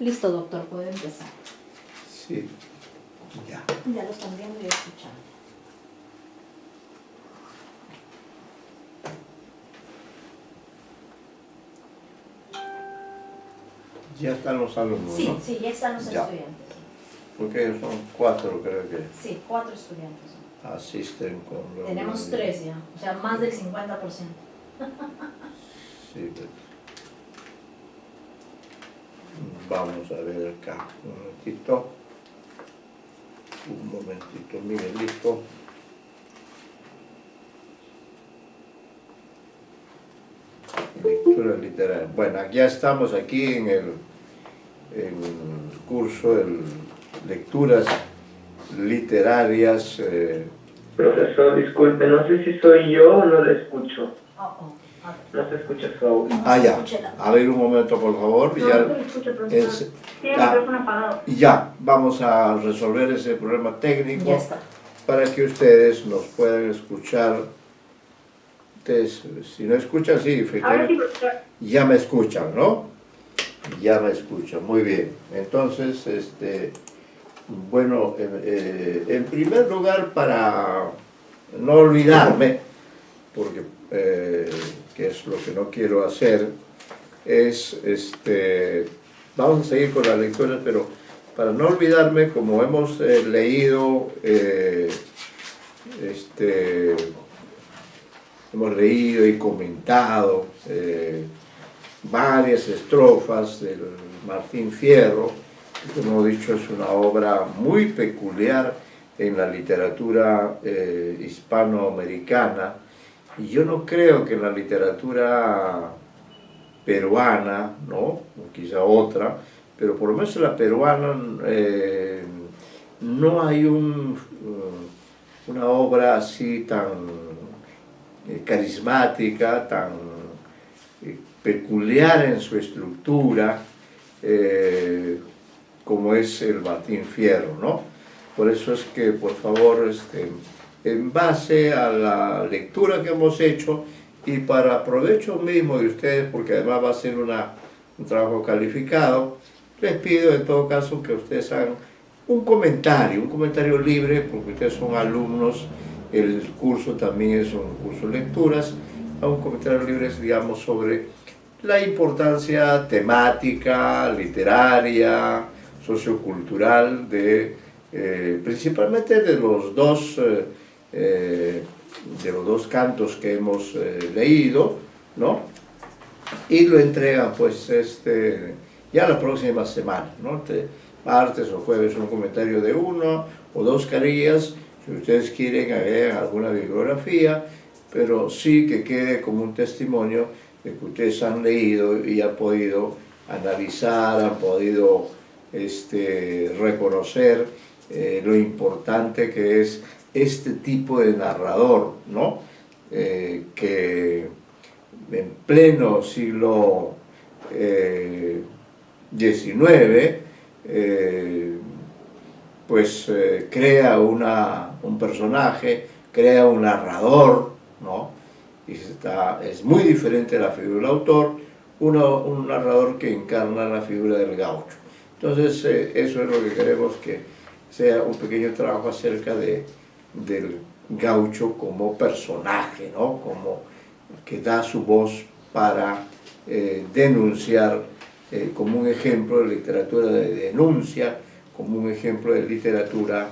Listo, doctor, puede empezar. Sí, ya. Ya lo están viendo y escuchando. Ya están los alumnos, Sí, ¿no? sí, ya están los Ya. estudiantes. Porque ellos son 4, creo que Sí, 4 estudiantes. asisten con los... Tenemos 3 ya, o sea, más del 50%. Sí, pues. Vamos a ver acá, un momentito, mire, listo. Lectura literaria. Bueno, ya estamos aquí en el curso de lecturas literarias. Profesor, disculpe, no sé si soy yo o no le escucho. No se escucha su audio. Ya. A ver un momento, por favor. No, no se le escucha, profesor. Tiene el micrófono apagado. Ya, vamos a resolver ese problema técnico. Ya está. Para que ustedes nos puedan escuchar. Ustedes, si no escuchan, sí, Ahora sí, efectivamente, profesor. ya me escuchan, ¿no? Ya me escuchan, muy bien. Entonces, bueno, en primer lugar, para no olvidarme, porque que es lo que no quiero hacer, es, vamos a seguir con las lecturas, pero para no olvidarme, como hemos leído, hemos leído y comentado varias estrofas del Martín Fierro, que como he dicho es una obra muy peculiar en la literatura hispanoamericana, y yo no creo que en la literatura peruana, ¿no? O quizá otra, pero por lo menos en la peruana no hay una obra así tan carismática, tan peculiar en su estructura, como es el Martín Fierro, ¿no? Por eso es que, por favor, en base a la lectura que hemos hecho y para provecho mismo de ustedes, porque además va a ser un trabajo calificado, les pido en todo caso que ustedes hagan un comentario libre, porque ustedes son alumnos, el curso también es un curso de lecturas, a un comentario libre, digamos, sobre la importancia temática, literaria, sociocultural, principalmente de los dos cantos que hemos leído, ¿no? Y lo entregan, pues, ya la próxima semana, ¿no? Martes o jueves un comentario de 1 o 2 carillas, si ustedes quieren agregar alguna bibliografía, pero sí que quede como un testimonio de que ustedes han leído y han podido analizar, han podido reconocer lo importante que es este tipo de narrador, ¿no? Que en pleno siglo XIX crea un personaje, crea un narrador, ¿no? Y es muy diferente la figura del autor, un narrador que encarna la figura del gaucho. Entonces, eso es lo que queremos que sea un pequeño trabajo acerca del gaucho como personaje, ¿no? Como que da su voz para denunciar, como un ejemplo de literatura de denuncia, como un ejemplo de literatura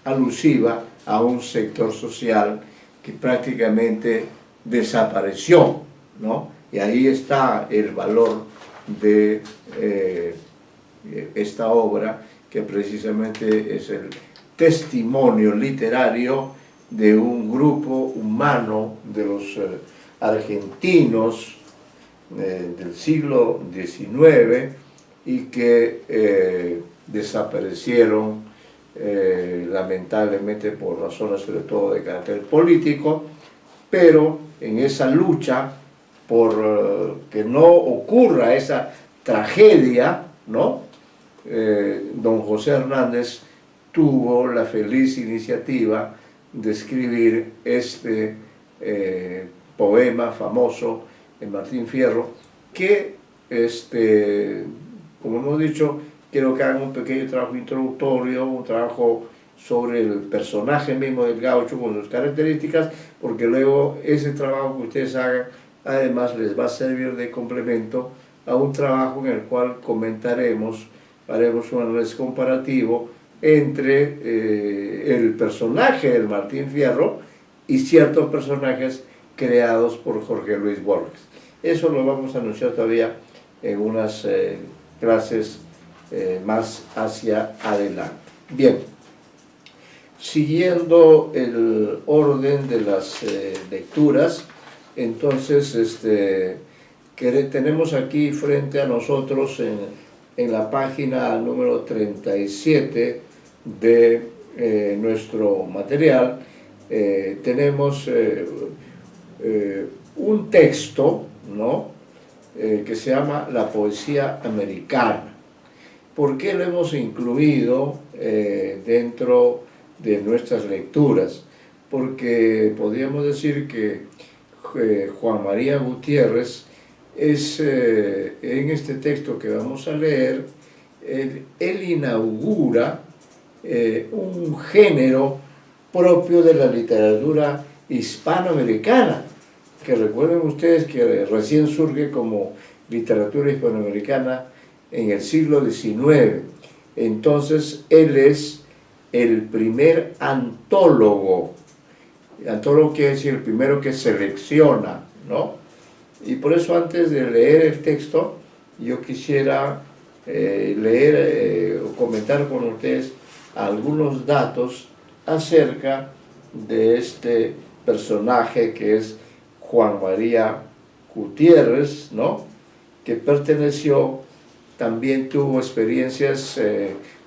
alusiva a un sector social que prácticamente desapareció, ¿no? Y ahí está el valor de esta obra, que precisamente es el testimonio literario de un grupo humano de los argentinos del siglo XIX y que desaparecieron lamentablemente por razones sobre todo de carácter político, pero en esa lucha por que no ocurra esa tragedia, ¿no? Don José Hernández tuvo la feliz iniciativa de escribir este poema famoso de Martín Fierro, que como hemos dicho, quiero que hagan un pequeño trabajo introductorio, un trabajo sobre el personaje mismo del gaucho con sus características, porque luego ese trabajo que ustedes hagan además les va a servir de complemento a un trabajo en el cual haremos un análisis comparativo entre el personaje del Martín Fierro y ciertos personajes creados por Jorge Luis Borges. Eso lo vamos a anunciar todavía en unas clases más hacia adelante. Bien, siguiendo el orden de las lecturas, entonces tenemos aquí frente a nosotros en la página número 37 de nuestro material, tenemos un texto, ¿no? Que se llama La poesía americana. ¿Por qué lo hemos incluido dentro de nuestras lecturas? Porque podríamos decir que Juan María Gutiérrez es, en este texto que vamos a leer, él inaugura un género propio de la literatura hispanoamericana, que recuerden ustedes que recién surge como literatura hispanoamericana en el siglo XIX. Entonces, él es el primer antólogo. Antólogo quiere decir el primero que selecciona, ¿no? Y por eso, antes de leer el texto, yo quisiera leer o comentar con ustedes algunos datos acerca de este personaje que es Juan María Gutiérrez, ¿no? Que también tuvo experiencias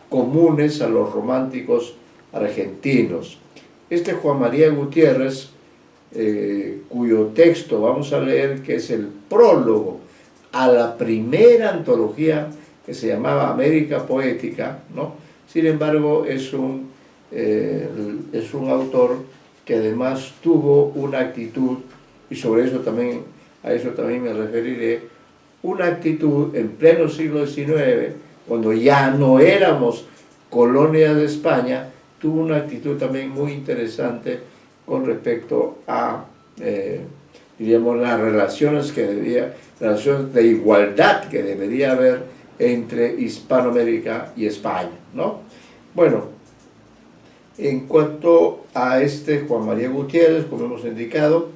comunes a los románticos argentinos. Este Juan María Gutiérrez, cuyo texto vamos a leer, que es el prólogo a la primera antología que se llamaba América Poética, ¿no? Sin embargo, es un autor que además tuvo una actitud, y sobre eso también, a eso también me referiré, una actitud en pleno siglo XIX, cuando ya no éramos colonia de España, tuvo una actitud también muy interesante con respecto a, diríamos, las relaciones de igualdad que debería haber entre Hispanoamérica y España, ¿no? Bueno, en cuanto a Juan María Gutiérrez, como hemos indicado,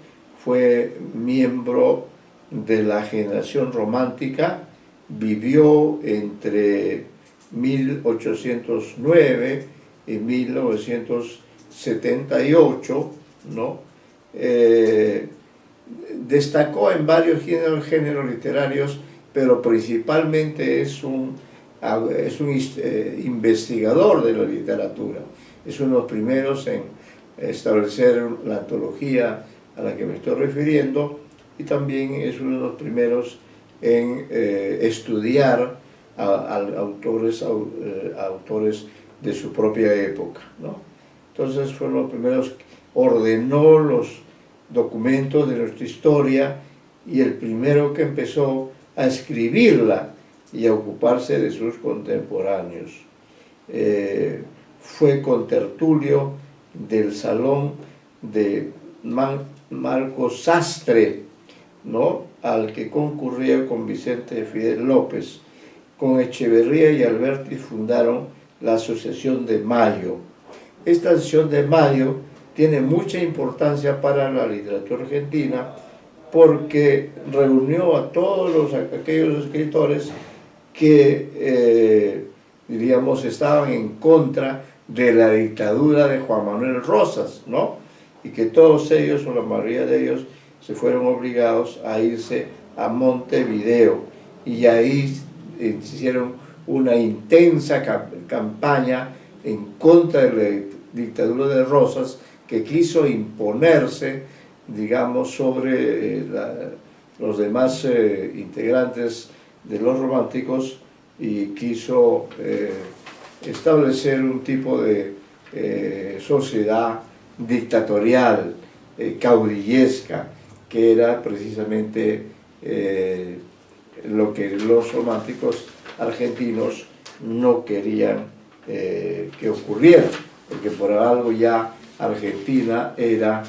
fue miembro de la generación romántica, vivió entre 1809 y 1978, ¿no? Destacó en varios géneros literarios, pero principalmente es un investigador de la literatura. Es uno de los primeros en establecer la antología a la que me estoy refiriendo, y también es uno de los primeros en estudiar a autores de su propia época, ¿no? Entonces fue uno de los primeros, ordenó los documentos de nuestra historia y el primero que empezó a escribirla y a ocuparse de sus contemporáneos. Fue contertulio del Salón de Marco Sastre, ¿no? Al que concurría con Vicente Fidel López. Con Echeverría y Alberti fundaron la Asociación de Mayo. Esta Asociación de Mayo tiene mucha importancia para la literatura argentina porque reunió a todos aquellos escritores que, diríamos, estaban en contra de la dictadura de Juan Manuel Rosas, ¿no? Y que todos ellos, o la mayoría de ellos, se fueron obligados a irse a Montevideo, y ahí hicieron una intensa campaña en contra de la dictadura de Rosas, que quiso imponerse, digamos, sobre los demás integrantes de los románticos, y quiso establecer un tipo de sociedad dictatorial, caudillesca, que era precisamente lo que los románticos argentinos no querían que ocurriera, porque por algo ya Argentina era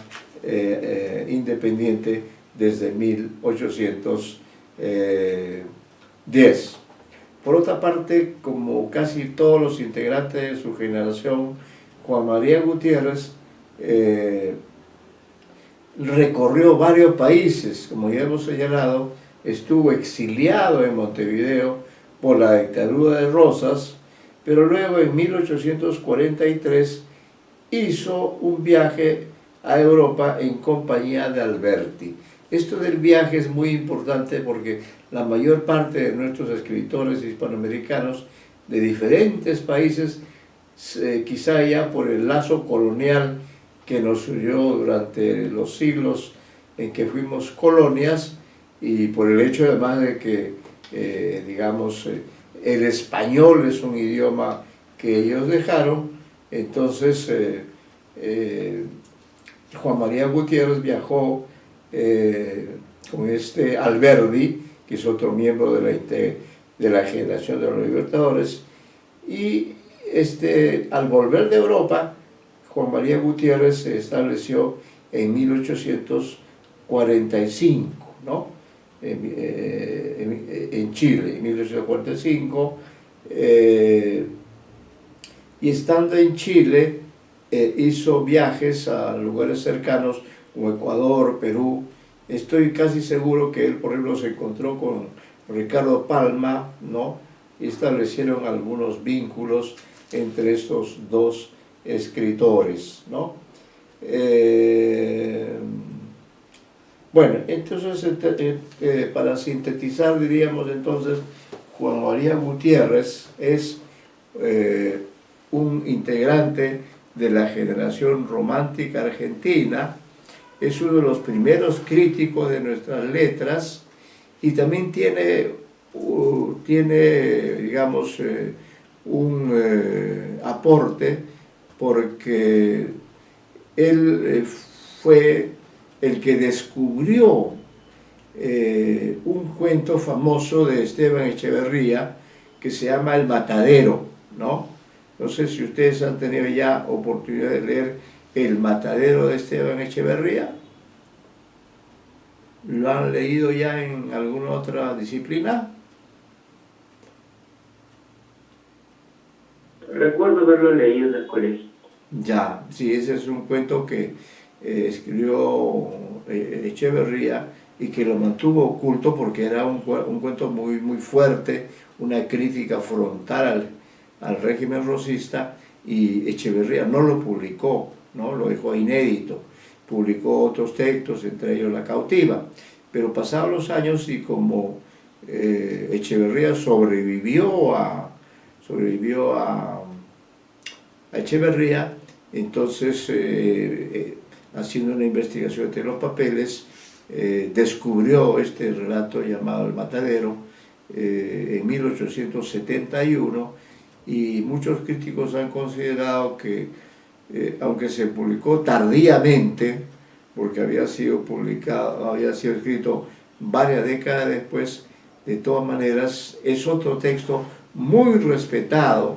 independiente desde 1810. Por otra parte, como casi todos los integrantes de su generación, Juan María Gutiérrez recorrió varios países, como ya hemos señalado, estuvo exiliado en Montevideo por la dictadura de Rosas, pero luego en 1843 hizo un viaje a Europa en compañía de Alberti. Esto del viaje es muy importante porque la mayor parte de nuestros escritores hispanoamericanos de diferentes países, quizá ya por el lazo colonial que nos unió durante los siglos en que fuimos colonias, y por el hecho además de que, digamos, el español es un idioma que ellos dejaron, entonces Juan María Gutiérrez viajó con este Alberdi, que es otro miembro de la generación de los libertadores, y al volver de Europa, Juan María Gutiérrez se estableció en 1845, ¿no? En Chile, en 1845, y estando en Chile hizo viajes a lugares cercanos como Ecuador, Perú. Estoy casi seguro que él, por ejemplo, se encontró con Ricardo Palma, ¿no? Y establecieron algunos vínculos entre estos dos escritores, ¿no? Bueno, entonces, para sintetizar, diríamos entonces, Juan María Gutiérrez es un integrante de la generación romántica argentina, es uno de los primeros críticos de nuestras letras, y también tiene digamos, un aporte, porque él fue el que descubrió un cuento famoso de Esteban Echeverría que se llama El Matadero, ¿no? No sé si ustedes han tenido ya oportunidad de leer El Matadero de Esteban Echeverría. ¿Lo han leído ya en alguna otra disciplina? Recuerdo haberlo leído en el colegio. Ya, sí, ese es un cuento que escribió Echeverría y que lo mantuvo oculto porque era un cuento muy, muy fuerte, una crítica frontal al régimen rosista, y Echeverría no lo publicó, ¿no? Lo dejó inédito. Publicó otros textos, entre ellos La Cautiva, pero pasados los años, y como Echeverría sobrevivió a Echeverría, entonces haciendo una investigación de los papeles, descubrió este relato llamado El Matadero en 1871, y muchos críticos han considerado que aunque se publicó tardíamente, porque había sido escrito varias décadas después, de todas maneras es otro texto muy respetado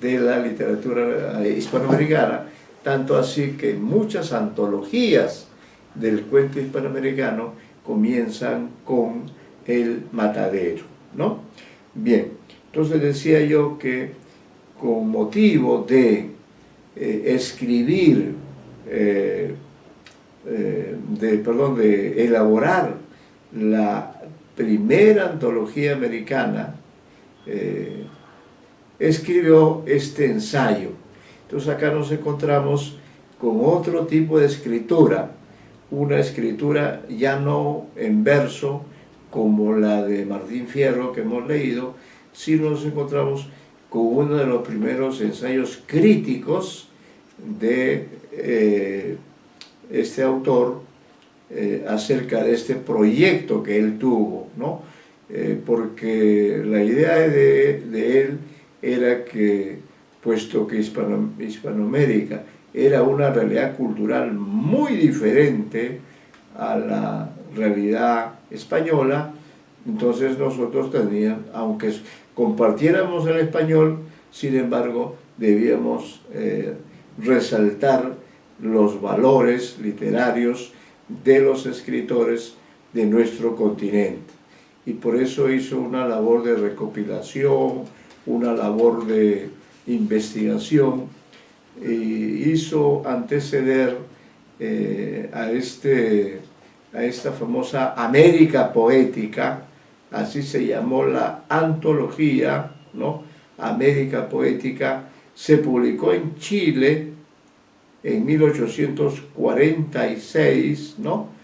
de la literatura hispanoamericana, tanto así que muchas antologías del cuento hispanoamericano comienzan con El Matadero, ¿no? Bien, entonces decía yo que con motivo de de elaborar la primera antología americana, escribió este ensayo. Entonces acá nos encontramos con otro tipo de escritura, una escritura ya no en verso como la de Martín Fierro que hemos leído, sino nos encontramos con uno de los primeros ensayos críticos de este autor acerca de este proyecto que él tuvo, ¿no? Porque la idea de él era que, puesto que Hispanoamérica era una realidad cultural muy diferente a la realidad española, Entonces nosotros teníamos, aunque compartiéramos el español, sin embargo, debíamos resaltar los valores literarios de los escritores de nuestro continente. Y por eso hizo una labor de recopilación, una labor de investigación, y hizo anteceder a esta famosa América Poética, así se llamó la antología, ¿no? América Poética, se publicó en Chile en 1846, ¿no?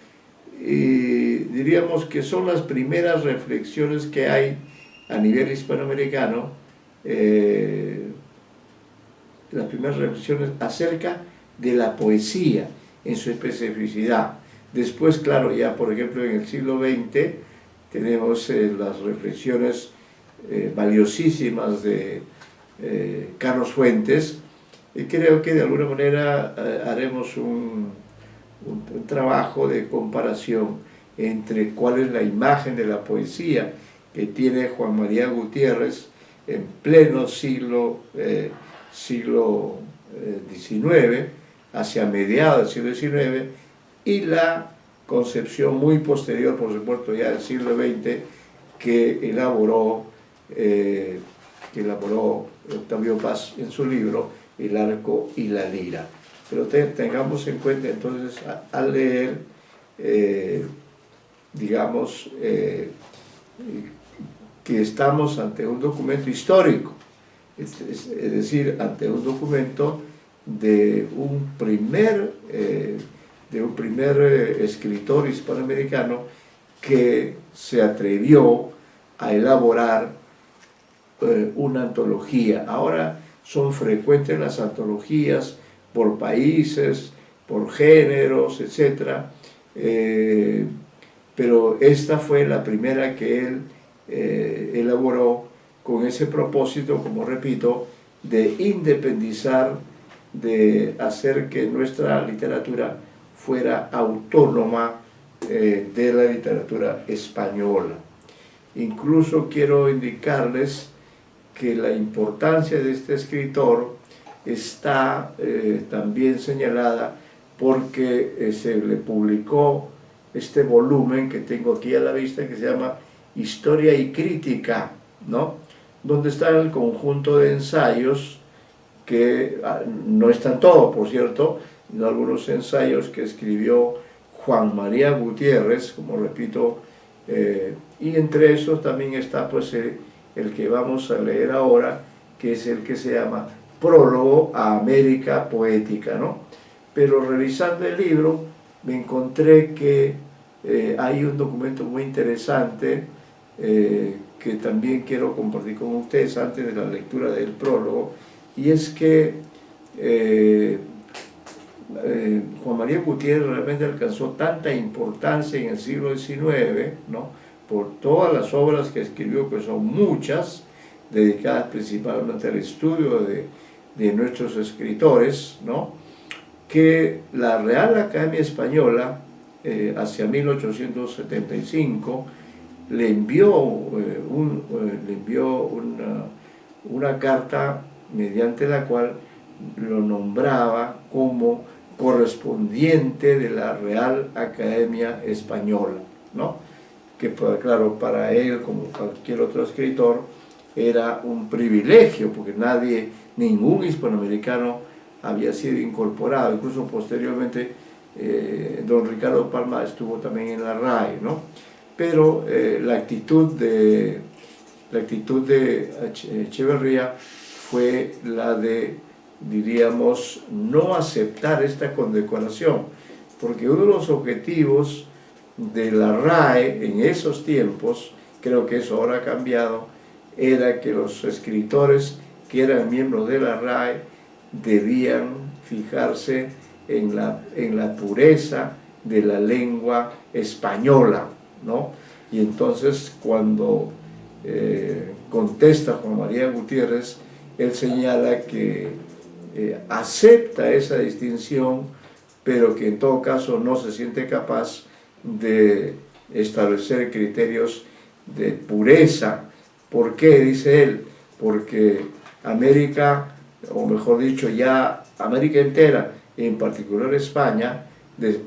Y diríamos que son las primeras reflexiones que hay a nivel hispanoamericano, las primeras reflexiones acerca de la poesía en su especificidad. Después, claro, ya por ejemplo en el siglo XX tenemos las reflexiones valiosísimas de Carlos Fuentes, y creo que de alguna manera haremos un trabajo de comparación entre cuál es la imagen de la poesía que tiene Juan María Gutiérrez en pleno siglo XIX, hacia mediados del siglo XIX, y la concepción muy posterior, por supuesto, ya del siglo XX, que elaboró Octavio Paz en su libro El arco y la lira. Pero tengamos en cuenta entonces al leer, digamos, que estamos ante un documento histórico, es decir, ante un documento de un primer escritor hispanoamericano que se atrevió a elaborar una antología. Ahora son frecuentes las antologías por países, por géneros, etc. Pero esta fue la primera que él elaboró con ese propósito, como repito, de independizar, de hacer que nuestra literatura fuera autónoma de la literatura española. Incluso quiero indicarles que la importancia de este escritor está también señalada porque se le publicó este volumen que tengo aquí a la vista, que se llama Historia y Crítica, ¿no? Donde está el conjunto de ensayos que no están todos, por cierto, sino algunos ensayos que escribió Juan María Gutiérrez, como repito, y entre esos también está pues el que vamos a leer ahora, que es el que se llama Prólogo a América Poética, ¿no? Pero revisando el libro me encontré que hay un documento muy interesante que también quiero compartir con ustedes antes de la lectura del prólogo, y es que Juan María Gutiérrez realmente alcanzó tanta importancia en el siglo XIX, ¿no? Por todas las obras que escribió, que son muchas, dedicadas principalmente al estudio de nuestros escritores, ¿no? Que la Real Academia Española, hacia 1875, le envió una carta mediante la cual lo nombraba como correspondiente de la Real Academia Española, ¿no? Que, pues, claro, para él, como cualquier otro escritor, era un privilegio, porque ningún hispanoamericano había sido incorporado. Incluso posteriormente don Ricardo Palma estuvo también en la RAE, ¿no? Pero la actitud de Echeverría fue la de, diríamos, no aceptar esta condecoración, porque uno de los objetivos de la RAE en esos tiempos, creo que eso ahora ha cambiado, era que los escritores que eran miembros de la RAE debían fijarse en la pureza de la lengua española, ¿no? Y entonces cuando contesta Juan María Gutiérrez, él señala que acepta esa distinción, pero que en todo caso no se siente capaz de establecer criterios de pureza. ¿Por qué? Dice él, porque América, o mejor dicho, ya América entera, en particular España,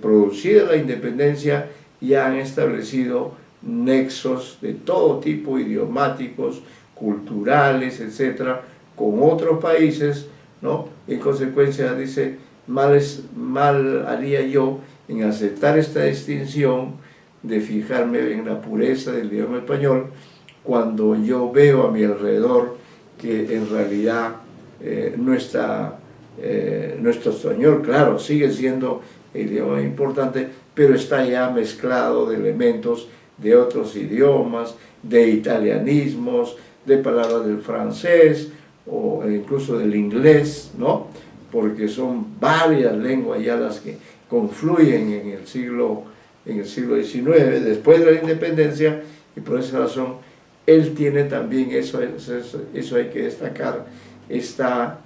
producida la independencia, ya han establecido nexos de todo tipo, idiomáticos, culturales, etcétera, con otros países, ¿no? En consecuencia, dice, mal haría yo en aceptar esta distinción de fijarme en la pureza del idioma español, cuando yo veo a mi alrededor que en realidad nuestro español, claro, sigue siendo el idioma importante, pero está ya mezclado de elementos de otros idiomas, de italianismos, de palabras del francés o incluso del inglés, ¿no? Porque son varias lenguas ya las que confluyen en el siglo XIX, después de la independencia, y por esa razón él tiene también, eso hay que destacar, esta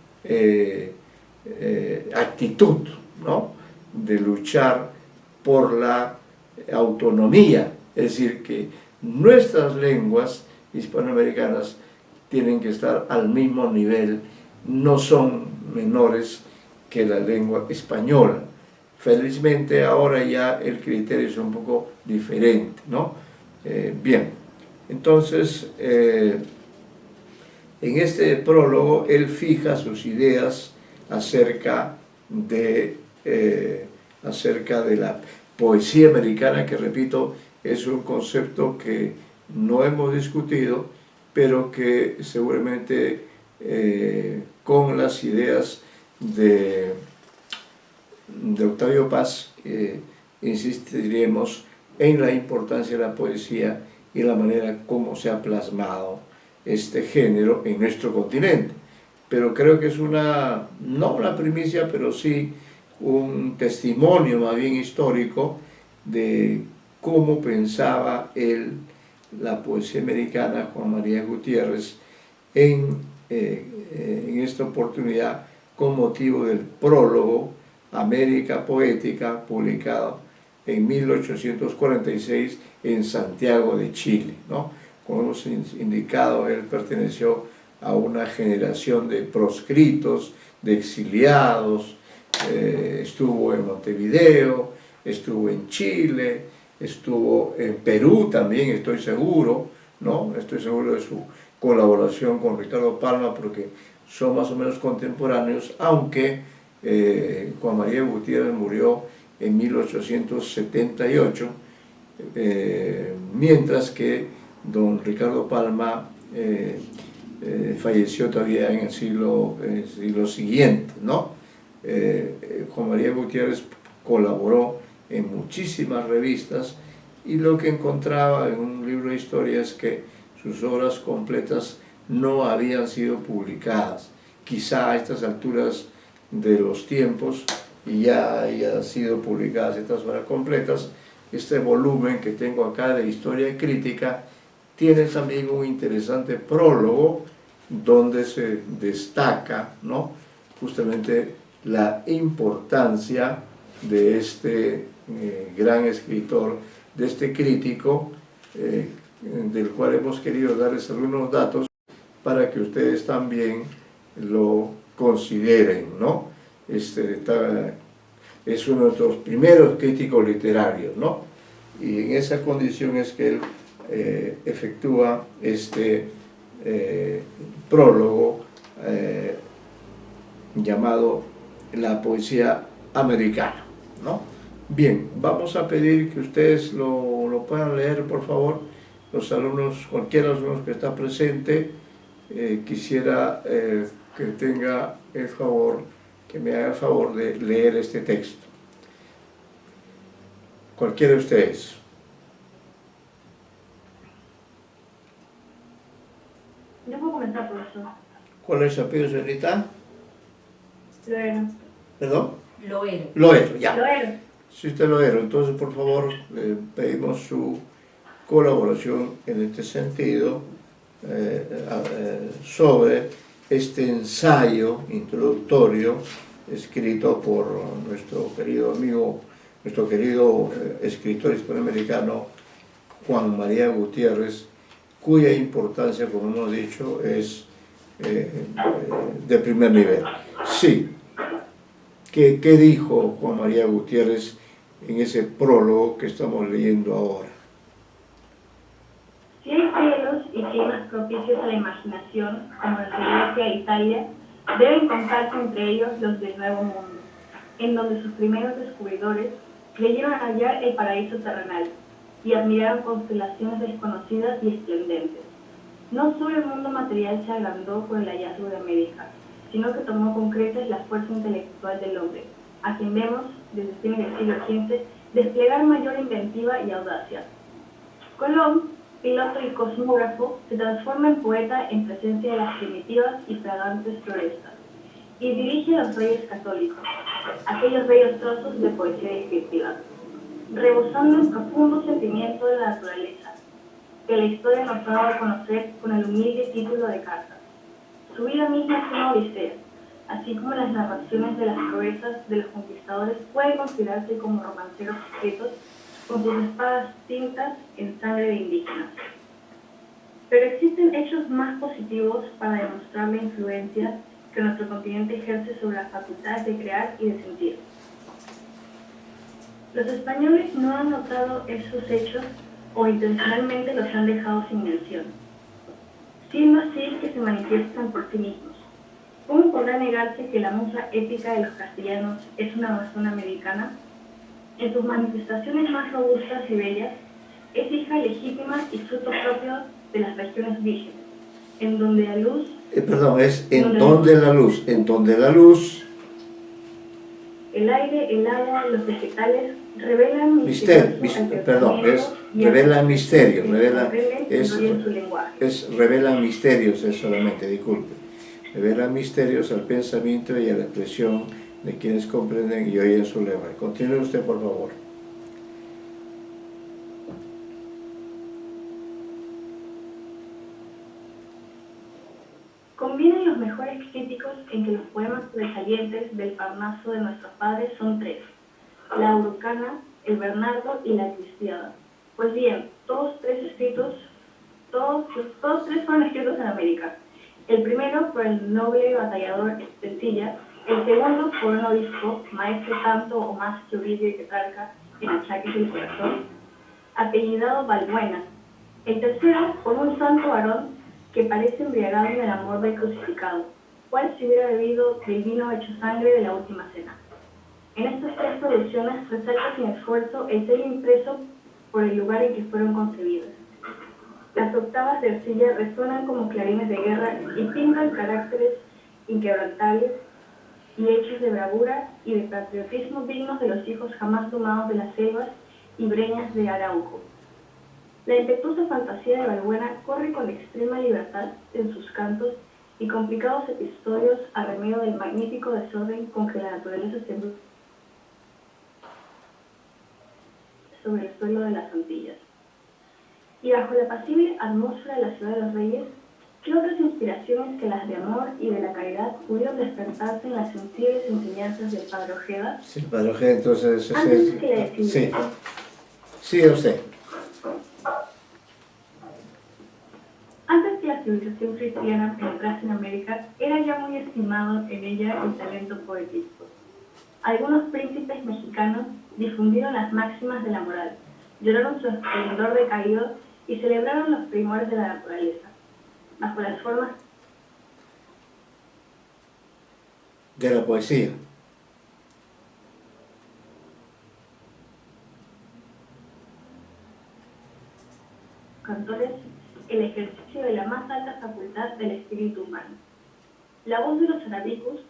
actitud, ¿no? De luchar por la autonomía, es decir, que nuestras lenguas hispanoamericanas tienen que estar al mismo nivel, no son menores que la lengua española. Felizmente ahora ya el criterio es un poco diferente, ¿no? Bien, entonces en este prólogo él fija sus ideas acerca de la poesía americana, que repito, es un concepto que no hemos discutido, pero que seguramente con las ideas de Octavio Paz insistiremos en la importancia de la poesía y la manera como se ha plasmado este género en nuestro continente. Pero creo que es no una primicia, pero sí un testimonio más bien histórico de cómo pensaba la poesía americana, Juan María Gutiérrez, en esta oportunidad con motivo del prólogo América Poética, publicado en 1846 en Santiago de Chile, ¿no? Como hemos indicado, él perteneció a una generación de proscritos, de exiliados, estuvo en Montevideo, estuvo en Chile, estuvo en Perú también, estoy seguro, ¿no? Estoy seguro de su colaboración con Ricardo Palma, porque son más o menos contemporáneos, aunque Juan María Gutiérrez murió en 1878, mientras que don Ricardo Palma falleció todavía en el siglo siguiente, ¿no? Juan María Gutiérrez colaboró en muchísimas revistas, y lo que encontraba en un libro de historia es que sus obras completas no habían sido publicadas. Quizá a estas alturas de los tiempos ya hayan sido publicadas estas obras completas. Este volumen que tengo acá de Historia y Crítica tiene también un interesante prólogo donde se destaca, ¿no?, justamente la importancia de este gran escritor, de este crítico, del cual hemos querido darles algunos datos para que ustedes también lo consideren, ¿no? Es uno de nuestros primeros críticos literarios, ¿no? Y en esa condición es que él efectúa este prólogo llamado La poesía americana, ¿no? Bien, vamos a pedir que ustedes lo puedan leer, por favor. Los alumnos, cualquiera de los alumnos que está presente, quisiera que tenga el favor, que me haga el favor de leer este texto. Cualquiera de ustedes. Yo puedo comenzar, profesor. ¿Cuál es su apellido, señorita? Loero. ¿Perdón? Loero. Loero, ya. Loero. Si usted Loero, entonces por favor le pedimos su colaboración en este sentido sobre este ensayo introductorio escrito por nuestro querido amigo, nuestro querido escritor hispanoamericano Juan María Gutiérrez, cuya importancia, como hemos dicho, es de primer nivel. Sí. ¿Qué dijo Juan María Gutiérrez en ese prólogo que estamos leyendo ahora? Si hay cielos y climas propicios a la imaginación, como los de Grecia e Italia, deben contarse entre ellos los del Nuevo Mundo, en donde sus primeros descubridores creyeron hallar el paraíso terrenal y admiraron constelaciones desconocidas y esplendentes. No solo el mundo material se agrandó por el hallazgo de América, sino que tomó con creces la fuerza intelectual del hombre, a quien vemos, desde fines del siglo XV, desplegar mayor inventiva y audacia. Colón, piloto y cosmógrafo, se transforma en poeta en presencia de las primitivas y fragantes florestas, y dirige a los reyes católicos, aquellos bellos trozos de poesía descriptiva, rebosando en profundo sentimiento de la naturaleza, que la historia nos ha dado a conocer con el humilde título de carta. Su vida misma es una odisea, así como las narraciones de las proezas de los conquistadores pueden considerarse como romanceros secretos con sus espadas tintas en sangre de indígenas. Pero existen hechos más positivos para demostrar la influencia que nuestro continente ejerce sobre las facultades de crear y de sentir. Los españoles no han notado esos hechos o intencionalmente los han dejado sin mención, siendo así que se manifiestan por sí mismos. ¿Cómo podrá negarse que la musa épica de los castellanos es una amazona americana? En sus manifestaciones más robustas y bellas, es hija legítima y fruto propio de las regiones vírgenes, en donde la luz... Perdón, es en donde la luz, en donde la luz... El aire, el agua, los vegetales revelan revelan misterios, revelan misterios, es solamente, disculpe. Revelan misterios al pensamiento y a la expresión de quienes comprenden y oyen su lema. Continúe usted, por favor. Convienen los mejores críticos en que los poemas sobresalientes del Parnaso de nuestros padres son tres: la Araucana, el Bernardo y la Cristiada. Pues bien, todos tres fueron escritos en América. El primero por el noble batallador Estecilla, el segundo por un obispo, maestro tanto o más que Ovidio y Petrarca en Achaques del Corazón, apellidado Balbuena. El tercero por un santo varón que parece embriagado en el amor del crucificado, cual si hubiera bebido del vino hecho sangre de la última cena. En estas tres producciones resalta sin esfuerzo el sello impreso por el lugar en que fueron concebidas. Las octavas de Ercilla resuenan como clarines de guerra y pintan caracteres inquebrantables y hechos de bravura y de patriotismo dignos de los hijos jamás domados de las selvas y breñas de Arauco. La impetuosa fantasía de Balbuena corre con extrema libertad en sus cantos y complicados episodios a remedio del magnífico desorden con que la naturaleza se sobre el suelo de las Antillas. Y bajo la apacible atmósfera de la ciudad de los Reyes, ¿qué otras inspiraciones que las de amor y de la caridad pudieron despertarse en las sensibles enseñanzas del Padre Ojeda? Sí, Padre Ojeda, entonces... Antes que la sí. Sí, usted. Antes que la civilización cristiana penetrase en América, era ya muy estimado en ella el talento poético. Algunos príncipes mexicanos difundieron las máximas de la moral, lloraron su esplendor decaído y celebraron los primores de la naturaleza, bajo las formas de la poesía. Cantores, el ejercicio de la más alta facultad del espíritu humano. La voz de los arabicus,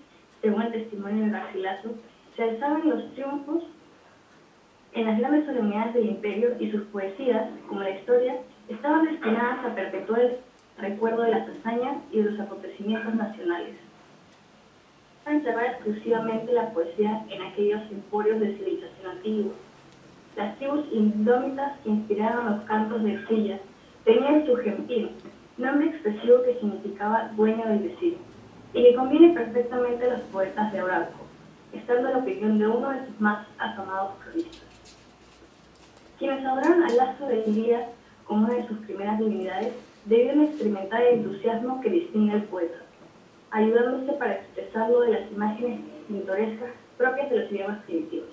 según el testimonio de Garcilaso, se alzaba en los triunfos, en las grandes solemnidades del imperio, y sus poesías, como la historia, estaban destinadas a perpetuar el recuerdo de las hazañas y de los acontecimientos nacionales. A encerrar exclusivamente la poesía en aquellos emporios de civilización antigua. Las tribus indómitas que inspiraron los cantos de Ercilla tenían su gentil, nombre expresivo que significaba dueño del decir, y que conviene perfectamente a los poetas de Arauco, estando en la opinión de uno de sus más afamados cronistas. Quienes adoraron al Lazo de Lidia como una de sus primeras divinidades, debieron experimentar el entusiasmo que distingue al poeta, ayudándose para expresarlo de las imágenes pintorescas propias de los idiomas primitivos.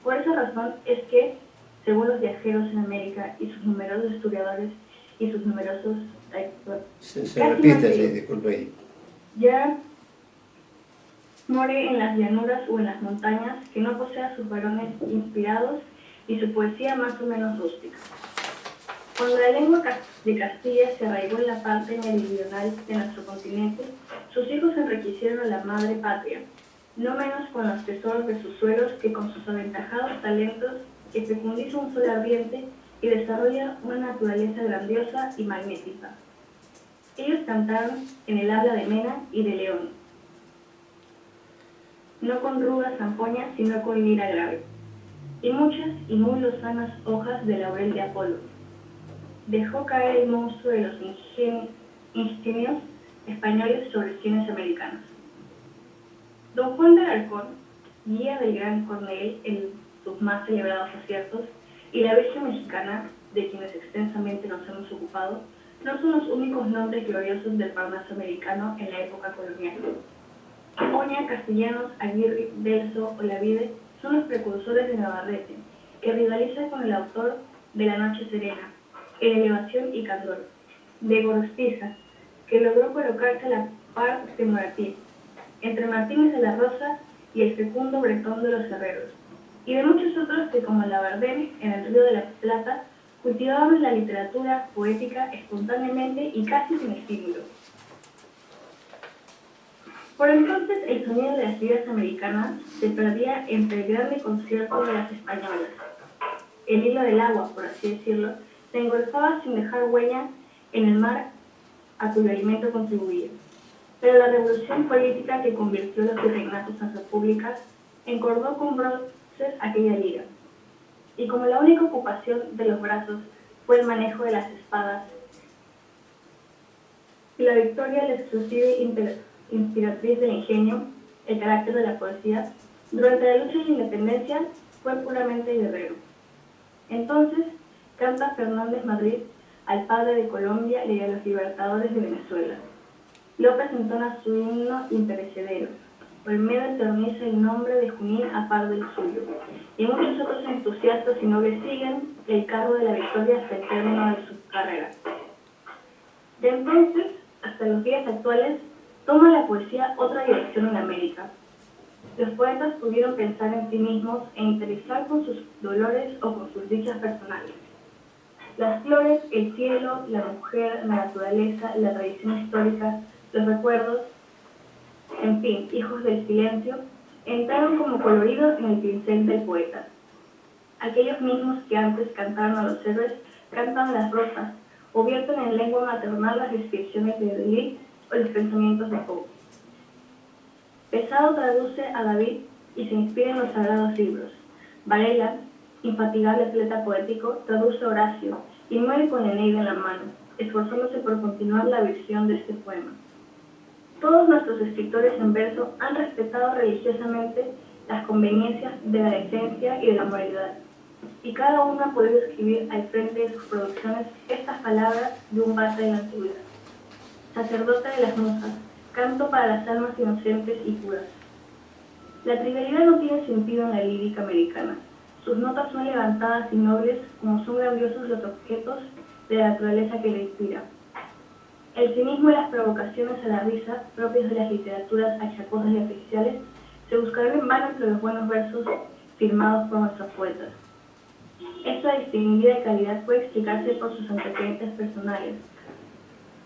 Por esa razón es que, según los viajeros en América y sus numerosos historiadores y sus numerosos... Se repite, sí, disculpe ahí. Ya more en las llanuras o en las montañas, que no posea sus varones inspirados y su poesía más o menos rústica. Cuando la lengua de Castilla se arraigó en la parte meridional de nuestro continente, sus hijos enriquecieron a la madre patria, no menos con los tesoros de sus suelos que con sus aventajados talentos que fecundiza un sol ardiente y desarrolla una naturaleza grandiosa y magnífica. Ellos cantaron en el habla de Mena y de León, no con rudas zampoñas, sino con lira grave, y muchas y muy lozanas hojas de laurel de Apolo. Dejó caer el monstruo de los ingenios españoles sobre sienes americanas. Don Juan de Alarcón, guía del gran Cornell en sus más celebrados aciertos, y la bestia mexicana, de quienes extensamente nos hemos ocupado, no son los únicos nombres gloriosos del Parnaso americano en la época colonial. Oña, Castellanos, Aguirre, Delso, Olavide son los precursores de Navarrete, que rivaliza con el autor de La Noche Serena, en elevación y candor, de Gorostiza, que logró colocarse a la par de Moratín, entre Martínez de la Rosa y el fecundo Bretón de los Herreros, y de muchos otros que, como Labardén, en el Río de la Plata, cultivaban la literatura poética espontáneamente y casi sin estímulo. Por entonces, el sonido de las liras americanas se perdía entre el grande concierto de las españolas. El hilo del agua, por así decirlo, se engolfaba sin dejar huella en el mar a cuyo alimento contribuía. Pero la revolución política que convirtió los virreinatos en repúblicas encordó con broches aquella lira. Y como la única ocupación de los brazos fue el manejo de las espadas, y la victoria la exclusiva inspiratriz del ingenio, el carácter de la poesía, durante la lucha de la independencia fue puramente guerrero. Entonces, canta Fernández Madrid al padre de Colombia y a los libertadores de Venezuela. López entona su himno imperecedero. Olmedo eterniza el nombre de Junín a par del suyo. Y muchos otros entusiastas y nobles siguen el carro de la victoria hasta el término de su carrera. De entonces hasta los días actuales, toma la poesía otra dirección en América. Los poetas pudieron pensar en sí mismos e interesar con sus dolores o con sus dichas personales. Las flores, el cielo, la mujer, la naturaleza, la tradición histórica, los recuerdos, en fin, hijos del silencio, entraron como coloridos en el pincel del poeta. Aquellos mismos que antes cantaron a los héroes, cantan las rosas, o vierten en lengua maternal las descripciones de Delille o los pensamientos de Poe. Pesado traduce a David y se inspira en los sagrados libros. Varela, infatigable atleta poético, traduce a Horacio y muere con la Eneida en la mano, esforzándose por continuar la visión de este poema. Todos nuestros escritores en verso han respetado religiosamente las conveniencias de la decencia y de la moralidad, y cada uno ha podido escribir al frente de sus producciones estas palabras de un base de la antigüedad. Sacerdote de las musas, canto para las almas inocentes y puras. La trivialidad no tiene sentido en la lírica americana. Sus notas son levantadas y nobles como son grandiosos los objetos de la naturaleza que le inspira. El cinismo y las provocaciones a la risa, propias de las literaturas achacosas y artificiales, se buscarán en vano entre los buenos versos firmados por nuestros poetas. Esta distinguida calidad puede explicarse por sus antecedentes personales,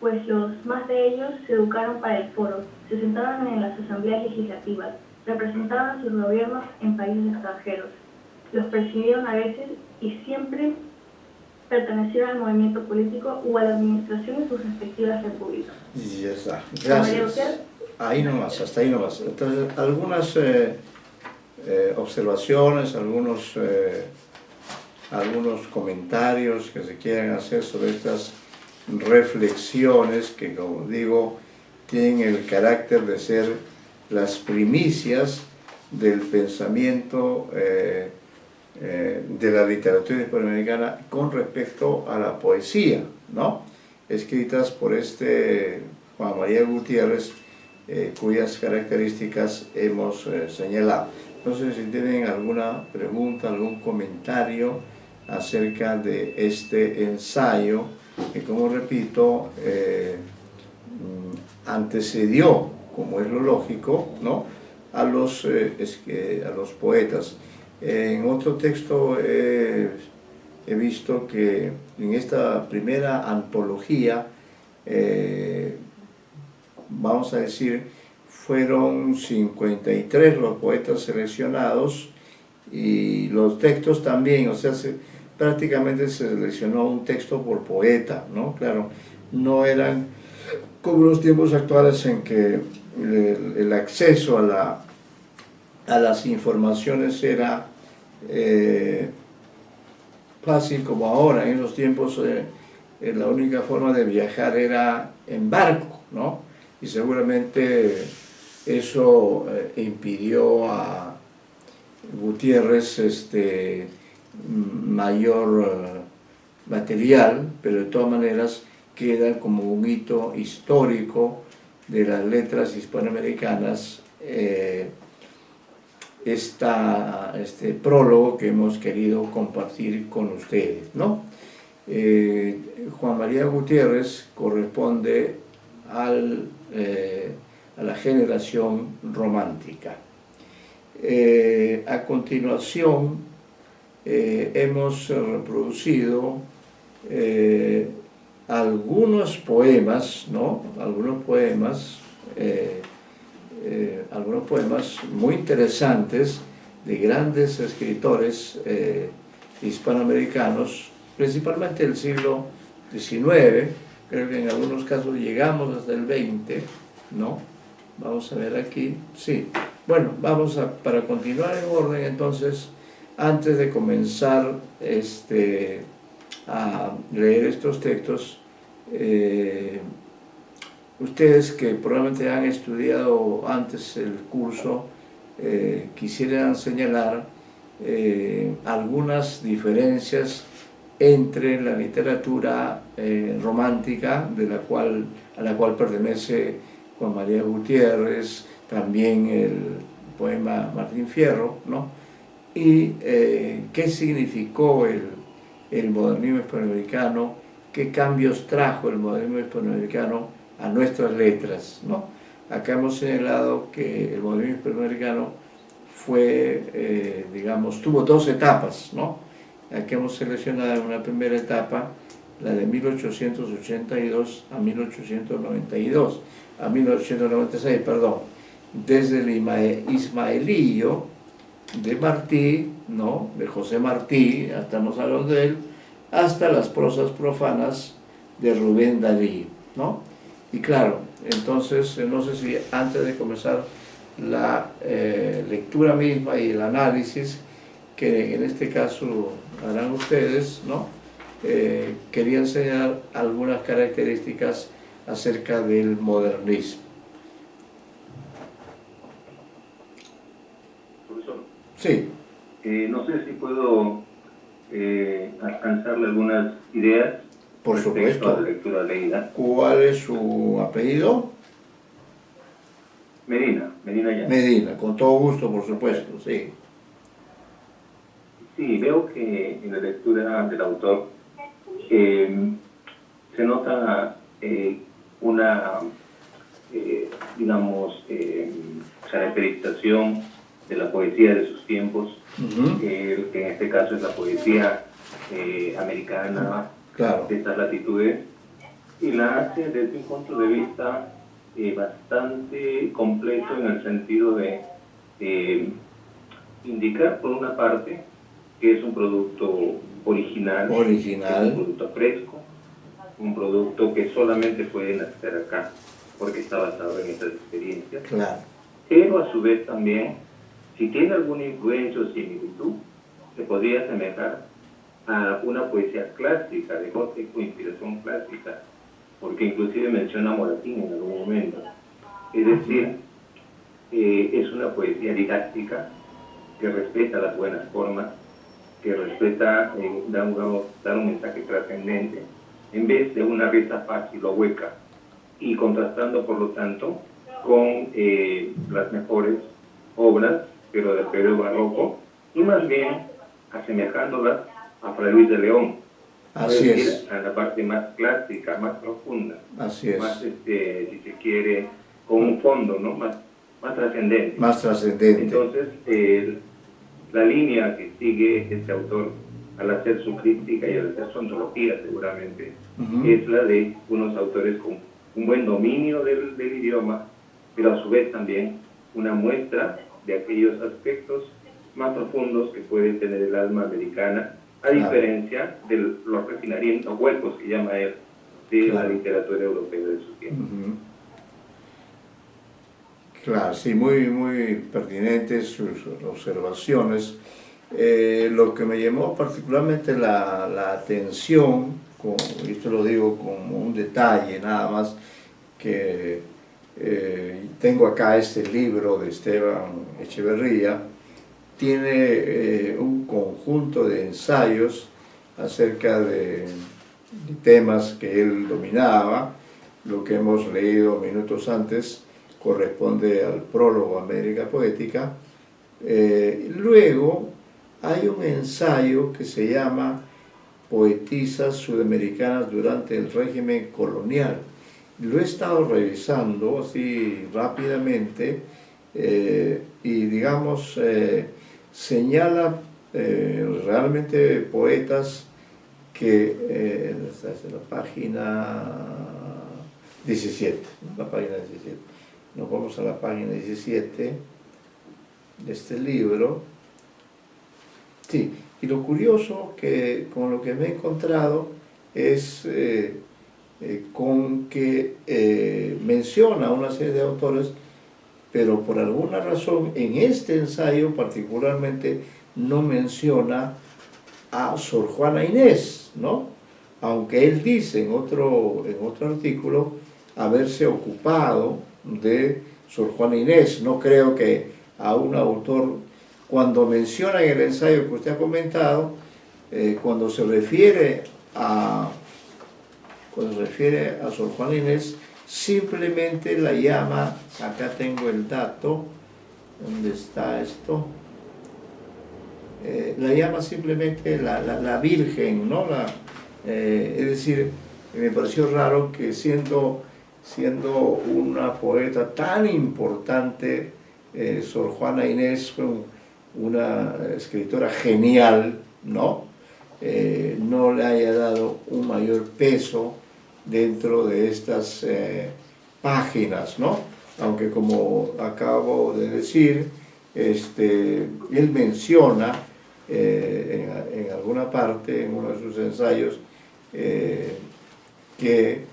pues los más de ellos se educaron para el foro, se sentaron en las asambleas legislativas, representaban a sus gobiernos en países extranjeros, los presidieron a veces y siempre pertenecieron al movimiento político o a la administración de sus respectivas repúblicas. Ya está, gracias. Ahí nomás, hasta ahí nomás. Entonces, algunas observaciones, algunos comentarios que se quieran hacer sobre estas reflexiones que, como digo, tienen el carácter de ser las primicias del pensamiento de la literatura hispanoamericana con respecto a la poesía, ¿no? escritas por este Juan María Gutiérrez, cuyas características hemos señalado. No sé si tienen alguna pregunta, algún comentario acerca de este ensayo, que, como repito, antecedió, como es lo lógico, ¿no?, a los poetas. En otro texto he visto que en esta primera antología, vamos a decir, fueron 53 los poetas seleccionados, y los textos también, o sea, prácticamente se seleccionó un texto por poeta, ¿no? Claro, no eran como los tiempos actuales en que el acceso a las informaciones era fácil como ahora. En esos tiempos la única forma de viajar era en barco, ¿no? Y seguramente eso impidió a Gutiérrez mayor material, pero de todas maneras queda como un hito histórico de las letras hispanoamericanas este prólogo que hemos querido compartir con ustedes, ¿no? Juan María Gutiérrez corresponde a la generación romántica. A continuación hemos reproducido algunos poemas, ¿no? Algunos poemas muy interesantes de grandes escritores hispanoamericanos, principalmente del siglo XIX. Creo que en algunos casos llegamos hasta el XX, ¿no? Vamos a ver aquí, sí. Bueno, para continuar en orden, entonces, antes de comenzar a leer estos textos, ustedes que probablemente han estudiado antes el curso, quisieran señalar algunas diferencias entre la literatura romántica, a la cual pertenece Juan María Gutiérrez, también el poema Martín Fierro, ¿no? Y qué significó el modernismo hispanoamericano, qué cambios trajo el modernismo hispanoamericano a nuestras letras, ¿no? Acá hemos señalado que el modernismo hispanoamericano fue, tuvo dos etapas, ¿no? Aquí hemos seleccionado una primera etapa, la de 1882 a 1896, desde el ismaelillo de Martí, ¿no?, de José Martí, ya estamos hablando de él, hasta las prosas profanas de Rubén Darío, ¿no? Y claro, entonces, no sé si antes de comenzar la lectura misma y el análisis, que en este caso harán ustedes, ¿no?, quería enseñar algunas características acerca del modernismo. Profesor. Sí. No sé si puedo alcanzarle algunas ideas. Por supuesto. A la lectura leída. ¿Cuál es su apellido? Medina ya. Medina, con todo gusto, por supuesto, sí. Sí, veo que en la lectura del autor se nota una, caracterización de la poesía de sus tiempos, que en este caso es la poesía americana, claro, de estas latitudes, y la hace desde un punto de vista bastante completo, en el sentido de indicar, por una parte, que es un producto original, que es un producto fresco, un producto que solamente puede nacer acá, porque está basado en estas experiencias, claro, pero a su vez también, si tiene alguna influencia o similitud, se podría asemejar a una poesía clásica, de gótico, inspiración clásica, porque inclusive menciona a Moratín en algún momento. Es decir, es una poesía didáctica que respeta las buenas formas, que respeta dar un mensaje trascendente, en vez de una risa fácil o hueca, y contrastando, por lo tanto, con las mejores obras, pero del periodo barroco, y más bien asemejándolas a Fray Luis de León, Así es decir, es. a la parte más clásica, más profunda, Así es. más, si se quiere, con un fondo, ¿no? Más trascendente. Más trascendente. Entonces, la línea que sigue este autor al hacer su crítica y al hacer su antología, seguramente, es la de unos autores con un buen dominio del idioma, pero a su vez también una muestra de aquellos aspectos más profundos que puede tener el alma americana, a diferencia de los refinamientos huecos que llama él de la literatura europea de su tiempo. Claro, sí, muy pertinentes sus observaciones. Lo que me llamó particularmente la atención, y esto lo digo como un detalle nada más, que tengo acá este libro de Esteban Echeverría, tiene un conjunto de ensayos acerca de temas que él dominaba. Lo que hemos leído minutos antes corresponde al prólogo América Poética. Luego hay un ensayo que se llama Poetisas Sudamericanas durante el régimen colonial. Lo he estado revisando así rápidamente y digamos señala realmente poetas que desde la página 17, nos vamos a la página 17 de este libro. Sí, y lo curioso que con lo que me he encontrado es con que menciona una serie de autores, pero por alguna razón en este ensayo particularmente no menciona a Sor Juana Inés, ¿no? Aunque él dice en otro artículo haberse ocupado de Sor Juana Inés. No creo que a un autor, cuando menciona en el ensayo que usted ha comentado, cuando se refiere a Sor Juana Inés, simplemente la llama, acá tengo el dato, ¿dónde está esto? La llama simplemente la Virgen, ¿no? Es decir, me pareció raro que siendo una poeta tan importante, Sor Juana Inés fue una escritora genial, ¿no? No le haya dado un mayor peso dentro de estas páginas, ¿no? Aunque, como acabo de decir, él menciona en alguna parte, en uno de sus ensayos, que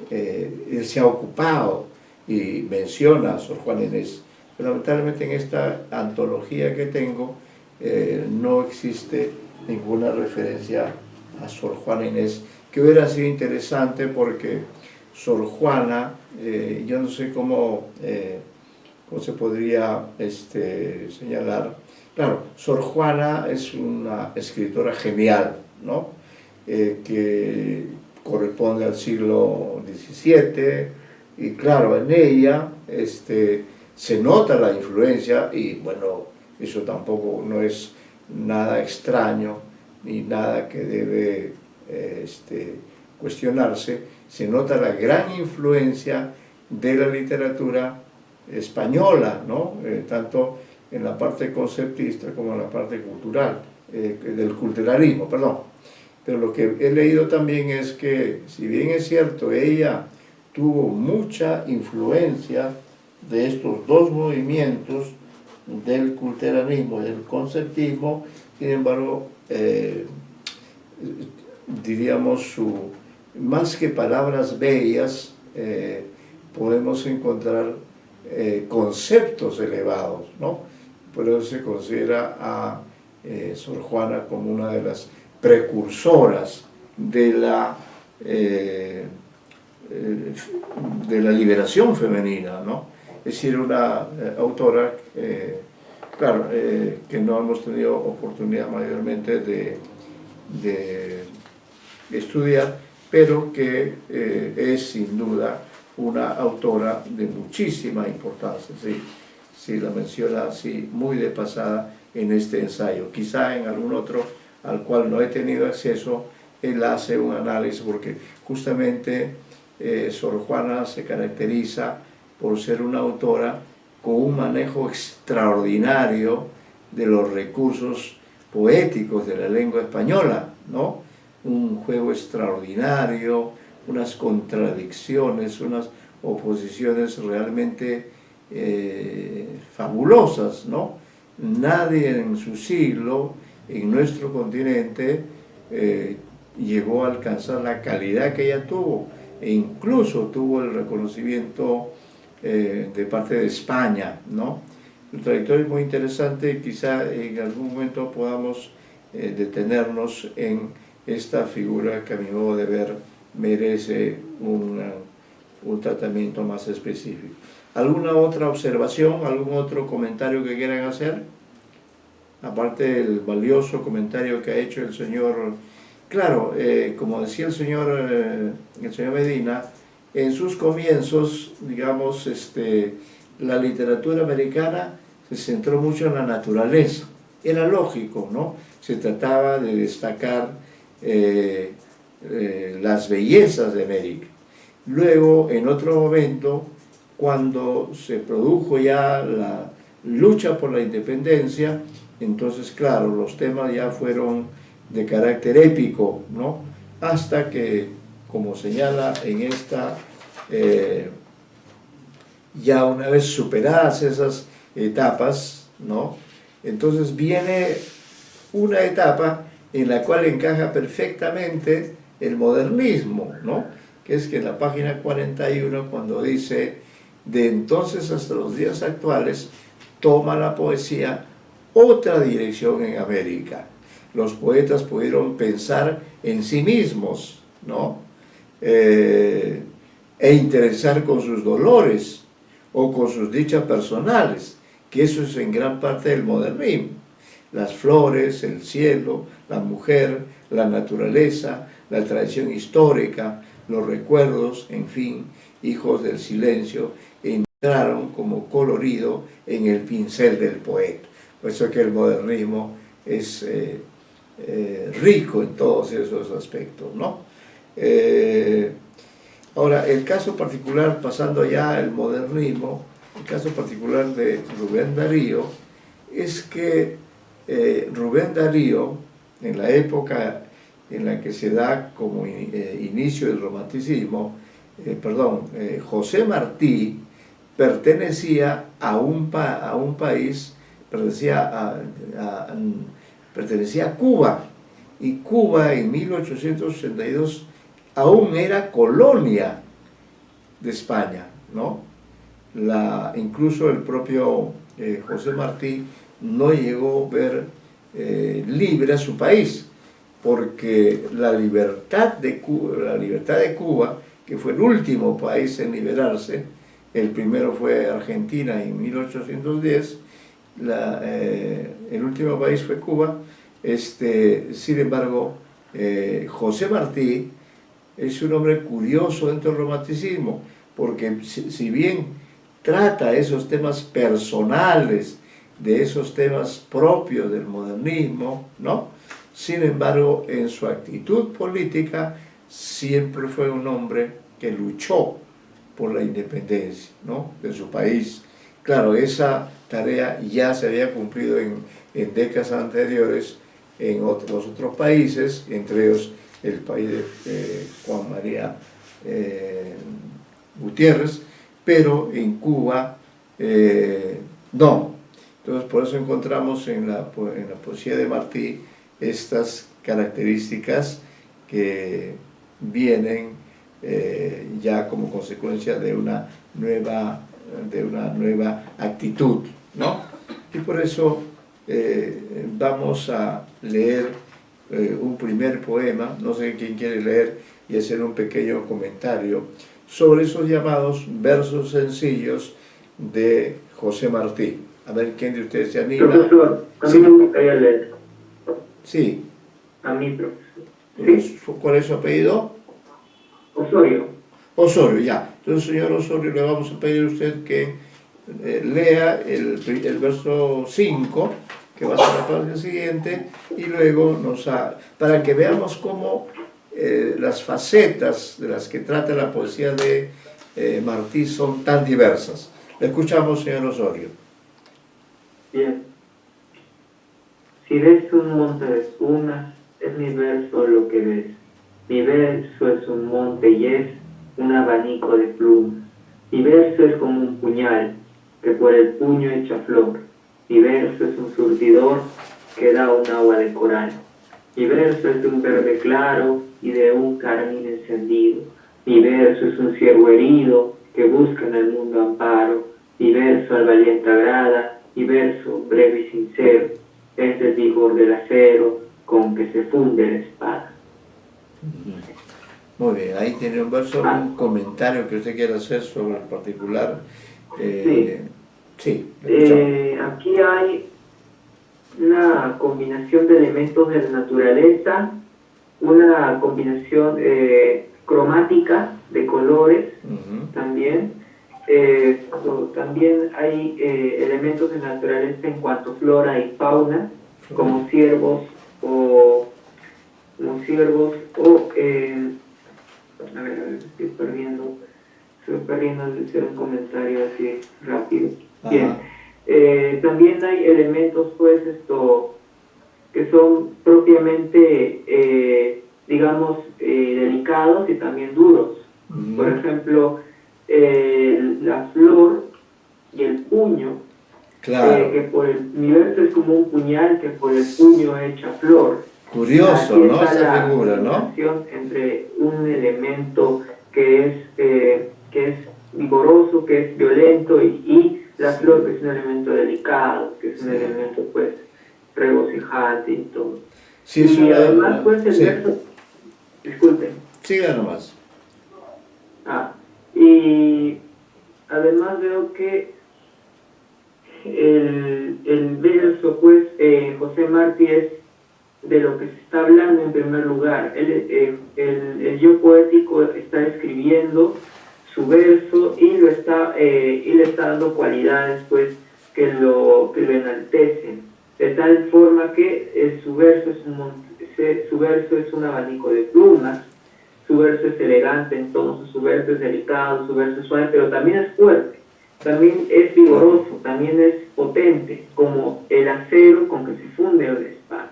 él se ha ocupado y menciona a Sor Juana Inés. Pero lamentablemente en esta antología que tengo no existe ninguna referencia a Sor Juana Inés, que hubiera sido interesante porque Sor Juana, yo no sé cómo se podría señalar. Claro, Sor Juana es una escritora genial, ¿no? Que corresponde al siglo XVII, y claro, en ella se nota la influencia, y bueno, eso tampoco no es nada extraño ni nada que debe cuestionarse. Se nota la gran influencia de la literatura española, ¿no? Tanto en la parte conceptista como en la parte cultural, del culturalismo, perdón. Pero lo que he leído también es que, si bien es cierto, ella tuvo mucha influencia de estos dos movimientos, del culturalismo y del conceptismo, sin embargo, diríamos, más que palabras bellas, podemos encontrar conceptos elevados, ¿no? Por eso se considera a Sor Juana como una de las precursoras de la liberación femenina, ¿no? Es decir, una autora, claro, que no hemos tenido oportunidad mayormente de estudiar, pero que es sin duda una autora de muchísima importancia, sí, la menciona así muy de pasada en este ensayo. Quizá en algún otro al cual no he tenido acceso, él hace un análisis, porque justamente Sor Juana se caracteriza por ser una autora con un manejo extraordinario de los recursos poéticos de la lengua española, ¿no? Un juego extraordinario, unas contradicciones, unas oposiciones realmente fabulosas, ¿no? Nadie en su siglo, en nuestro continente, llegó a alcanzar la calidad que ella tuvo, e incluso tuvo el reconocimiento de parte de España, ¿no? Su trayectoria es muy interesante y quizá en algún momento podamos detenernos en esta figura que a mi modo de ver merece un tratamiento más específico. ¿Alguna otra observación, algún otro comentario que quieran hacer? Aparte del valioso comentario que ha hecho el señor, claro, como decía el señor Medina, en sus comienzos, digamos, la literatura americana se centró mucho en la naturaleza. Era lógico, ¿no? Se trataba de destacar las bellezas de América. Luego, en otro momento, cuando se produjo ya la lucha por la independencia, entonces, claro, los temas ya fueron de carácter épico, ¿no? Hasta que, como señala en esta, ya una vez superadas esas etapas, ¿no? Entonces viene una etapa en la cual encaja perfectamente el modernismo, ¿no? Que es que en la página 41, cuando dice, de entonces hasta los días actuales, toma la poesía otra dirección en América. Los poetas pudieron pensar en sí mismos, ¿no? E interesar con sus dolores o con sus dichas personales, que eso es en gran parte del modernismo. Las flores, el cielo, la mujer, la naturaleza, la tradición histórica, los recuerdos, en fin, hijos del silencio, entraron como colorido en el pincel del poeta. Por eso que el modernismo es rico en todos esos aspectos, ¿no? Ahora, el caso particular, pasando ya al modernismo, el caso particular de Rubén Darío, es que Rubén Darío, en la época en la que se da como inicio del romanticismo, José Martí pertenecía a un país, pertenecía a Cuba, y Cuba en 1882 aún era colonia de España, ¿no? Incluso el propio José Martí no llegó a ver libre a su país, porque la libertad de Cuba, que fue el último país en liberarse, el primero fue Argentina en 1810, el último país fue Cuba. Sin embargo, José Martí es un hombre curioso dentro del romanticismo, porque si bien trata esos temas personales, de esos temas propios del modernismo, ¿no? Sin embargo, en su actitud política siempre fue un hombre que luchó por la independencia, ¿no? De su país. Claro, esa tarea ya se había cumplido en décadas anteriores en los otros países, entre ellos el país de Juan María Gutiérrez, pero en Cuba no. Entonces, por eso encontramos en la poesía de Martí estas características que vienen ya como consecuencia de una nueva actitud, ¿no? Y por eso vamos a leer un primer poema, no sé quién quiere leer, y hacer un pequeño comentario sobre esos llamados versos sencillos de José Martí. A ver quién de ustedes se anima. Profesor, a mí Sí. me gustaría leer. Sí. A mí, profesor. ¿Sí? ¿Cuál es su apellido? Osorio. Osorio, ya. Entonces, señor Osorio, le vamos a pedir a usted que lea el verso 5, que va a ser la página siguiente, y luego para que veamos cómo las facetas de las que trata la poesía de Martí son tan diversas. Le escuchamos, señor Osorio. Bien. Si ves un monte de espumas, es mi verso lo que ves. Mi verso es un monte y es un abanico de plumas. Mi verso es como un puñal que por el puño echa flor. Mi verso es un surtidor que da un agua de coral. Mi verso es de un verde claro y de un carmín encendido. Mi verso es un ciervo herido que busca en el mundo amparo. Mi verso al valiente agrada, mi verso breve y sincero es el vigor del acero con que se funde la espada. Muy bien, ahí tiene un verso, un comentario que usted quiera hacer sobre el particular. Sí, aquí hay una combinación de elementos de la naturaleza, una combinación cromática de colores también. También hay elementos de naturaleza en cuanto a flora y fauna, como ciervos o a ver, estoy perdiendo el hacer un comentario así rápido. Bien. También hay elementos pues que son propiamente digamos delicados y también duros. Por ejemplo, la flor y el puño, claro. que por mi verso es como un puñal que por el puño echa flor. Curioso, aquí ¿no? Esa figura, ¿no? Entre un elemento que es vigoroso, que es violento, y la flor, que es un elemento delicado, que es un elemento pues regocijante y todo. Sí, y además pues el verso, disculpen. Siga nomás. Y además veo que el verso pues José Martí es de lo que se está hablando en primer lugar. El yo poético está escribiendo su verso y le está dando cualidades pues que lo enaltecen, de tal forma que su verso es un abanico de plumas, su verso es elegante en tono, su verso es delicado, su verso es suave, pero también es fuerte, también es vigoroso, también es potente, como el acero con que se funde la espada.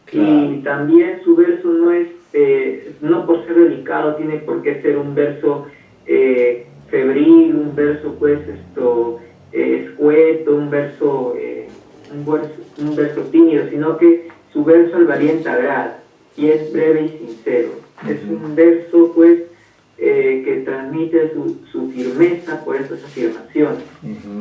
Claro. Y también su verso no es, no por ser delicado, tiene por qué ser un verso febril, un verso pues escueto, un verso tímido, sino que su verso al valiente agrada y es breve y sincero. Es un verso pues que transmite su firmeza por estas afirmaciones.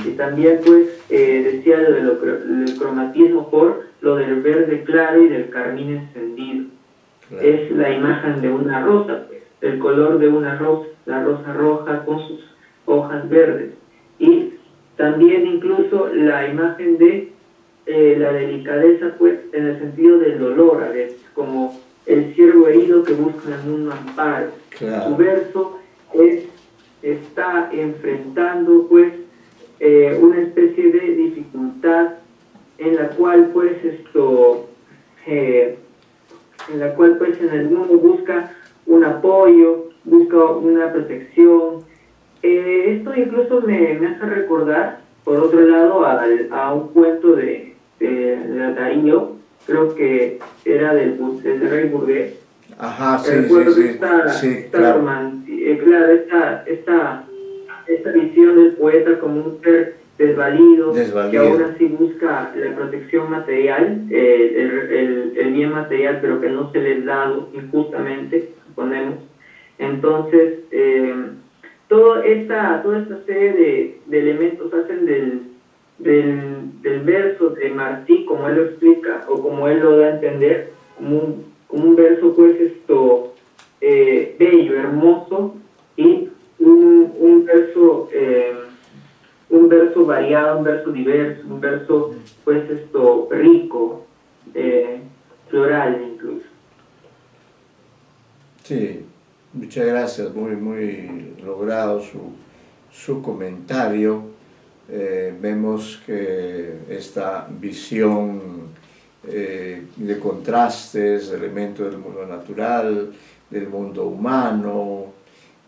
Y también pues decía lo del cromatismo por lo del verde claro y del carmín encendido. Claro. Es la imagen de una rosa, pues, el color de una rosa, la rosa roja con sus hojas verdes. Y también incluso la imagen de la delicadeza, pues, en el sentido del dolor, a veces, como el ciervo herido que busca en un amparo. Claro. Su verso está enfrentando, pues, una especie de dificultad en la cual, pues, en el mundo busca un apoyo, busca una protección. Esto incluso me hace recordar, por otro lado, a un cuento de Darío, creo que era del rey burgués. Ajá, sí, esta visión del poeta como un ser desvalido, que aún así busca la protección material, el bien material, pero que no se le es dado injustamente, suponemos. Entonces, toda esta serie de elementos hacen del verso de Martí, como él lo explica, o como él lo da a entender, como un verso pues bello, hermoso, y un verso variado, un verso diverso, un verso pues rico, floral incluso. Sí, Muchas gracias, muy logrado su comentario. Vemos que esta visión de contrastes, elementos del mundo natural, del mundo humano,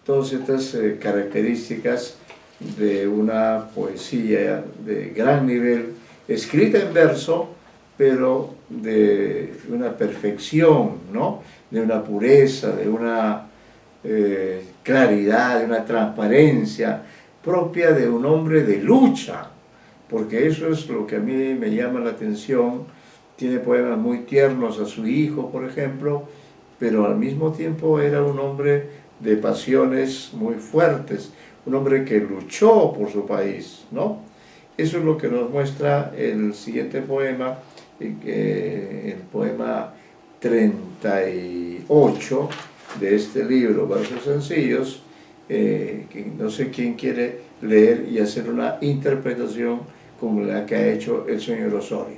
todas estas características de una poesía de gran nivel, escrita en verso, pero de una perfección, ¿no? De una pureza, de una claridad, de una transparencia propia de un hombre de lucha, porque eso es lo que a mí me llama la atención. Tiene poemas muy tiernos a su hijo, por ejemplo, pero al mismo tiempo era un hombre de pasiones muy fuertes, un hombre que luchó por su país, ¿no? Eso es lo que nos muestra el siguiente poema, el poema 38 de este libro, Versos Sencillos, que no sé quién quiere leer y hacer una interpretación como la que ha hecho el señor Osorio.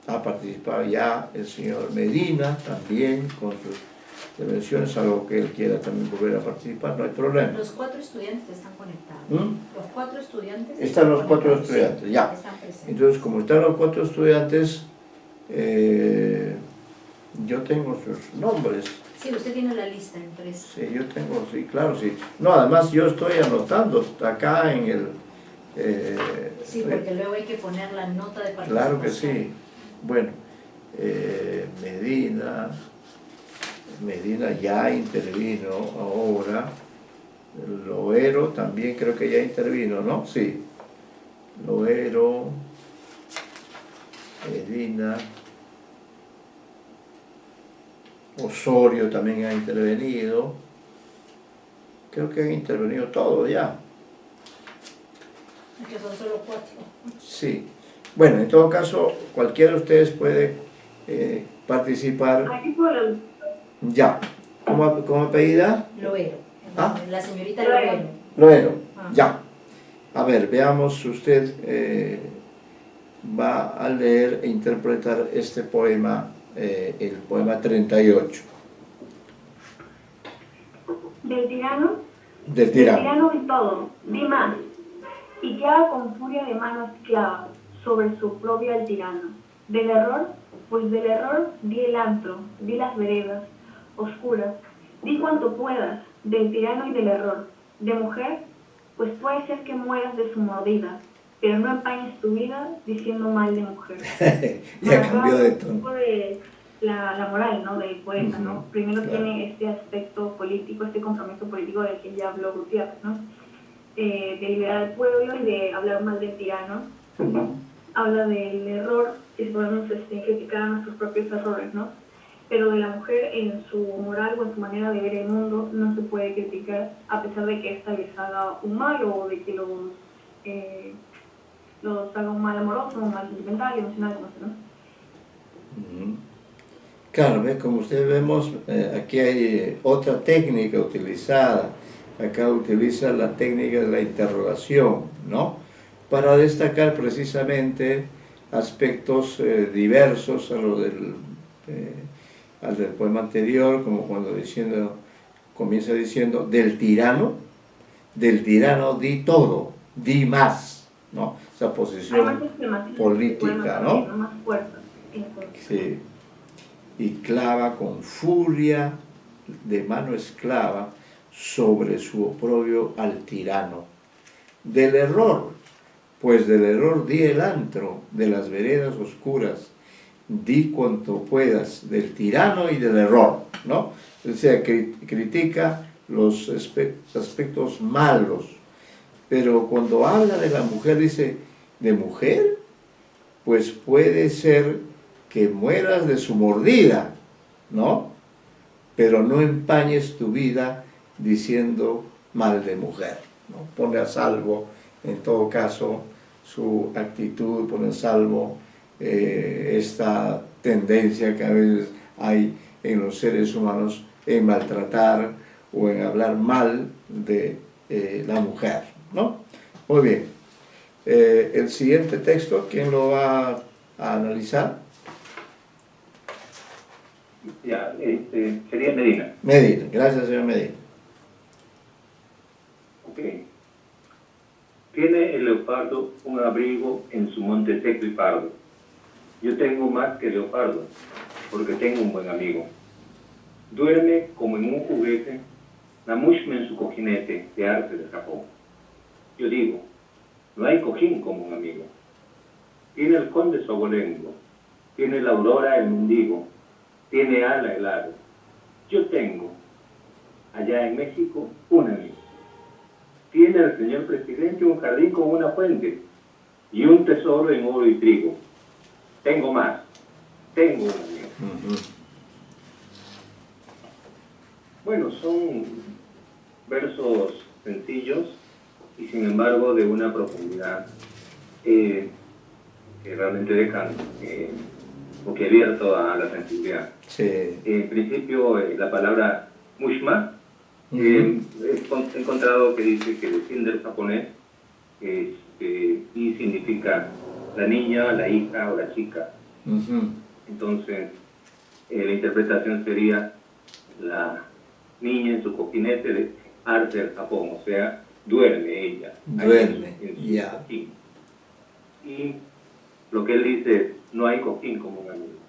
Ha participado ya el señor Medina también con sus intervenciones, algo que él quiera también volver a participar, no hay problema. Los 4 estudiantes están conectados. ¿Mm? Los 4 estudiantes Están los 4 conectados. estudiantes, Sí, ya. están presentes. Entonces, como están los 4 estudiantes, yo tengo sus nombres. Sí, usted tiene la lista en 3. Sí, yo tengo, sí, claro, sí. No, además yo estoy anotando acá en el... Sí, porque luego hay que poner la nota de participación. Claro que sí. Bueno, Medina ya intervino ahora. Loero también creo que ya intervino, ¿no? Sí. Loero, Medina, Osorio también ha intervenido. Creo que han intervenido todos ya. Que son solo 4. Sí. Bueno, en todo caso, cualquiera de ustedes puede participar. Aquí puedo. Ya. ¿Cómo apellida? Loero. ¿Ah? La señorita Loero. Loero. Ah. Ya. A ver, veamos, usted va a leer e interpretar este poema, el poema 38. Del tirano. Del Del tirano. tirano di todo, di más, y que haga con furia de mano esclava sobre su propia el tirano. Del error, pues del error di el antro, di las veredas oscuras, di cuanto puedas, del tirano y del error. De mujer, pues puede ser que mueras de su mordida, pero no empañes tu vida diciendo mal de mujer. Ya cambió de Un tono. poco de la moral, ¿no?, del poeta, ¿no? Primero claro. tiene este aspecto político, este compromiso político del que ya habló Gutiérrez, ¿no? De liberar al pueblo y de hablar mal del tirano. Habla del error, y podemos criticar a nuestros propios errores, ¿no? Pero de la mujer en su moral o en su manera de ver el mundo no se puede criticar, a pesar de que ésta les haga un mal o de que los haga un mal amoroso, un mal sentimental, emocional, como sea, ¿no? Claro, ¿ves? Como ustedes vemos, aquí hay otra técnica utilizada. Acá utiliza la técnica de la interrogación, ¿no? Para destacar precisamente aspectos diversos a lo al del poema anterior, como cuando comienza diciendo del tirano di todo, di más, ¿no? Esa posición política, ¿no? Más fuerza. Sí. Y clava con furia de mano esclava sobre su oprobio al tirano. Del error, pues del error di el antro, de las veredas oscuras, di cuanto puedas, del tirano y del error, ¿no? O sea, critica los aspectos malos, pero cuando habla de la mujer, dice, ¿de mujer? Pues puede ser que mueras de su mordida, ¿no? Pero no empañes tu vida diciendo mal de mujer, ¿no? Pone a salvo, en todo caso, su actitud, pone a salvo esta tendencia que a veces hay en los seres humanos en maltratar o en hablar mal de la mujer, ¿no? Muy bien. El siguiente texto, ¿quién lo va a analizar? Ya, sería Medina. Medina, gracias, señor Medina. Ok. Tiene el leopardo un abrigo en su monte seco y pardo. Yo tengo más que leopardo, porque tengo un buen amigo. Duerme como en un juguete, la mushme en su cojinete de arte de Japón. Yo digo, no hay cojín como un amigo. Tiene el conde su abolengo, tiene la aurora el mendigo, tiene ala el ave. Yo tengo, allá en México, un amigo. Tiene el señor presidente un jardín con una fuente y un tesoro en oro y trigo. Tengo más, tengo un amigo. Bueno, son versos sencillos y sin embargo de una profundidad que realmente dejan boquiabierto a la sensibilidad. Sí. En principio, la palabra mushma, he encontrado que dice que desciende del japonés y significa la niña, la hija o la chica. Entonces, la interpretación sería la niña en su cojinete de arte del Japón, o sea, duerme ella. Duerme, en su ya. cojín. Y lo que él dice es, no hay cojín como un amigo.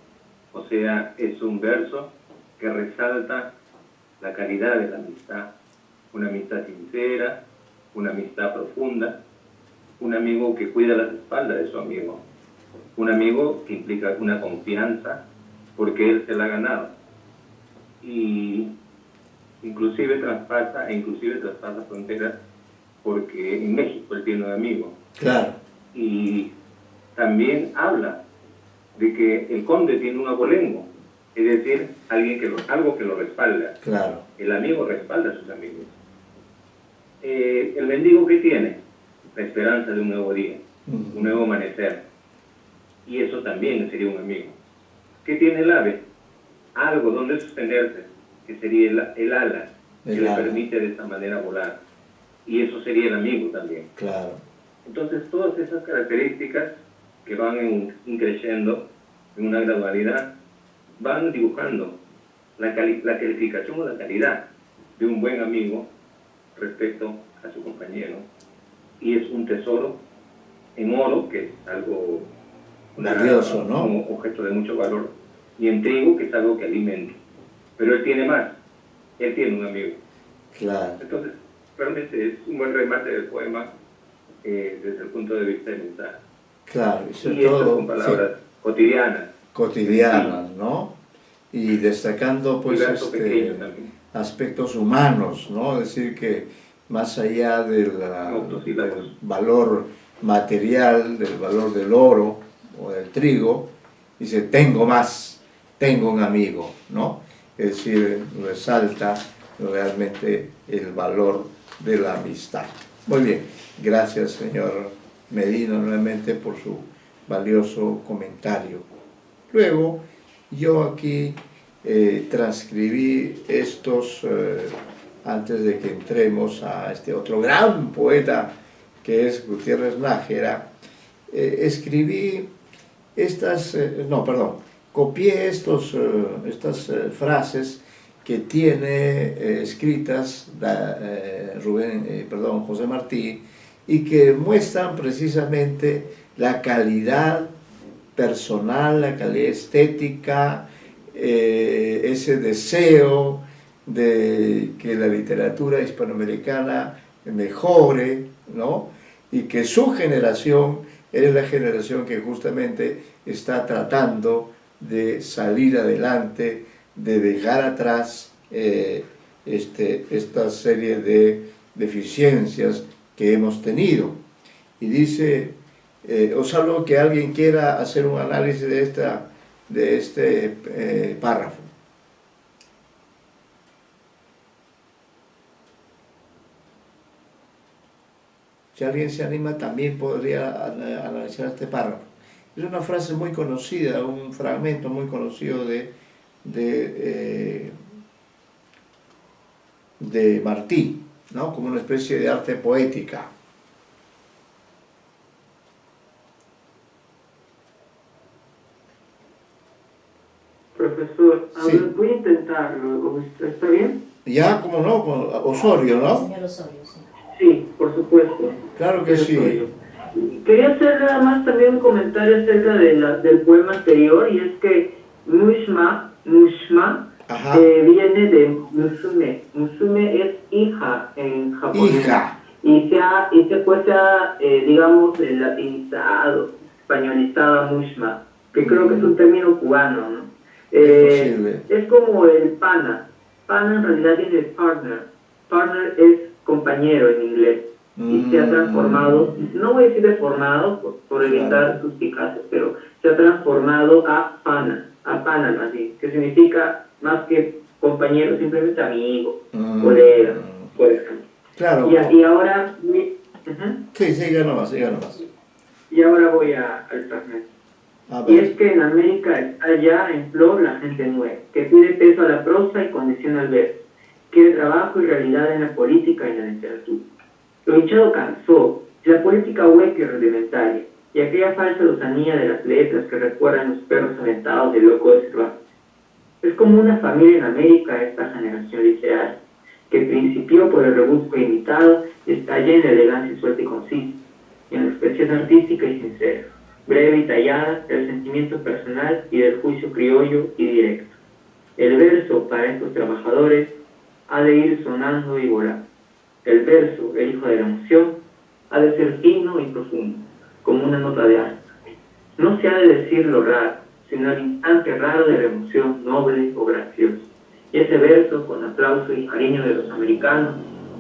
O sea, es un verso que resalta la calidad de la amistad, una amistad sincera, una amistad profunda, un amigo que cuida las espaldas de su amigo, un amigo que implica una confianza porque él se la ha ganado. Y inclusive traspasa fronteras porque en México él tiene un amigo. Claro. Y también habla de que el conde tiene un abolengo, es decir, algo que lo respalda. Claro. El amigo respalda a sus amigos. El mendigo, ¿qué tiene? La esperanza de un nuevo día, un nuevo amanecer. Y eso también sería un amigo. ¿Qué tiene el ave? Algo donde suspenderse, que sería el ala, que le permite de esta manera volar. Y eso sería el amigo también. Claro. Entonces, todas esas características que van increciendo en una gradualidad, van dibujando la calificación o la calidad de un buen amigo respecto a su compañero. Y es un tesoro en oro, que es algo valioso, ¿no? Un objeto de mucho valor, y en trigo, que es algo que alimenta. Pero él tiene más, él tiene un amigo. Claro. Entonces, realmente es un buen remate del poema desde el punto de vista del mensaje. Claro, y sobre estas todo son palabras cotidianas. cotidianas, ¿no? Y destacando pues aspectos humanos, ¿no? Es decir, que más allá del valor material, del valor del oro o del trigo, dice, tengo más, tengo un amigo, ¿no? Es decir, resalta realmente el valor de la amistad. Muy bien, gracias señor Medina nuevamente por su valioso comentario. Luego, yo aquí transcribí estos, antes de que entremos a este otro gran poeta que es Gutiérrez Nájera, escribí estas, copié estas frases que tiene escritas José Martí, y que muestran precisamente la calidad personal, la calidad estética, ese deseo de que la literatura hispanoamericana mejore, ¿no? Y que su generación es la generación que justamente está tratando de salir adelante, de dejar atrás esta serie de deficiencias que hemos tenido. Y dice, salvo que alguien quiera hacer un análisis de este párrafo. Si alguien se anima, también podría analizar este párrafo. Es una frase muy conocida, un fragmento muy conocido de Martí, ¿no? Como una especie de arte poética. profesor. A Sí. ver, voy a intentarlo. ¿Está bien? Ya, como no, con Osorio, ¿no? Señor Osorio, sí. Sí, por supuesto. Claro que sí. Quería hacer nada más también un comentario acerca del poema anterior, y es que Mushma Ajá. viene de Musume. Musume es hija en japonés. Hija. Y se ha, digamos, latinizado, españolizado a Mushma, que creo que es un término cubano, ¿no? Es posible. Es como el pana. Pana en realidad viene de partner. Partner es compañero en inglés. Y se ha transformado, no voy a decir deformado por evitar suspicacias, pero se ha transformado a pana más bien, que significa más que compañero, simplemente amigo, colega, por ejemplo. Claro. Y ahora, Sí, siga nomás, siga nomás. y ahora voy al fragmento. A Y es ver. que en América está ya en flor la gente nueva, que pide peso a la prosa y condiciona al verso, quiere trabajo y realidad en la política y en la literatura. Lo hinchado cansó, la política hueca y rudimentaria, y aquella falsa lozanía de las letras que recuerdan los perros aventados del loco de Cervantes. Es como una familia en América esta generación literaria, que principió por el rebusco imitado y está llena de elegancia suelta y concisa, y en la expresión artística y sincera, breve y tallada del sentimiento personal y del juicio criollo y directo. El verso para estos trabajadores ha de ir sonando y volando. El verso, el hijo de la emoción, ha de ser fino y profundo, como una nota de arte. No se ha de decir lo raro, sino el instante raro de la emoción noble o graciosa. Y ese verso, con aplauso y cariño de los americanos,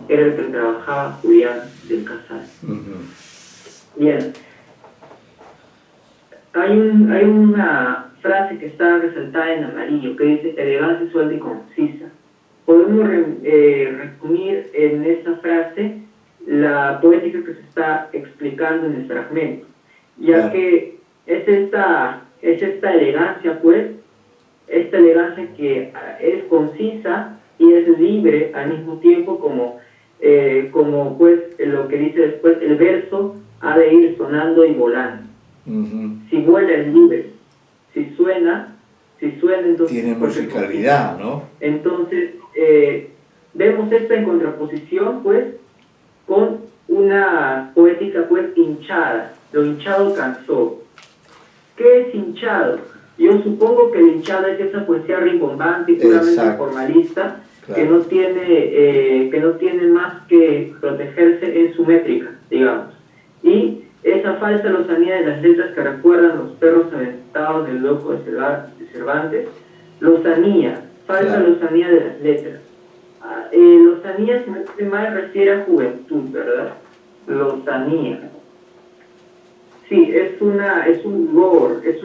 era el que trabajaba Julián del Casal. Bien. Hay una frase que está resaltada en amarillo que dice elegancia, suelta y concisa. Podemos resumir en esa frase la poética que se está explicando en el fragmento, ya que es esta elegancia, pues, esta elegancia que es concisa y es libre al mismo tiempo, como pues lo que dice después, el verso ha de ir sonando y volando. Si vuela es libre, si suena entonces tiene musicalidad, ¿no? Entonces vemos esta en contraposición, pues, con una poética, pues, hinchada. Lo hinchado cansó. ¿Qué es hinchado? Yo supongo que el hinchado es esa poesía rimbombante y puramente formalista, claro, que no tiene más que protegerse en su métrica, digamos. Y esa falsa lozanía de las letras que recuerdan los perros aventados del loco de Cervantes, lozanía, falsa lozanía de las letras. Lozanía, si no estoy mal, refiere a juventud, ¿verdad? Lozanía. Sí, es un vigor, es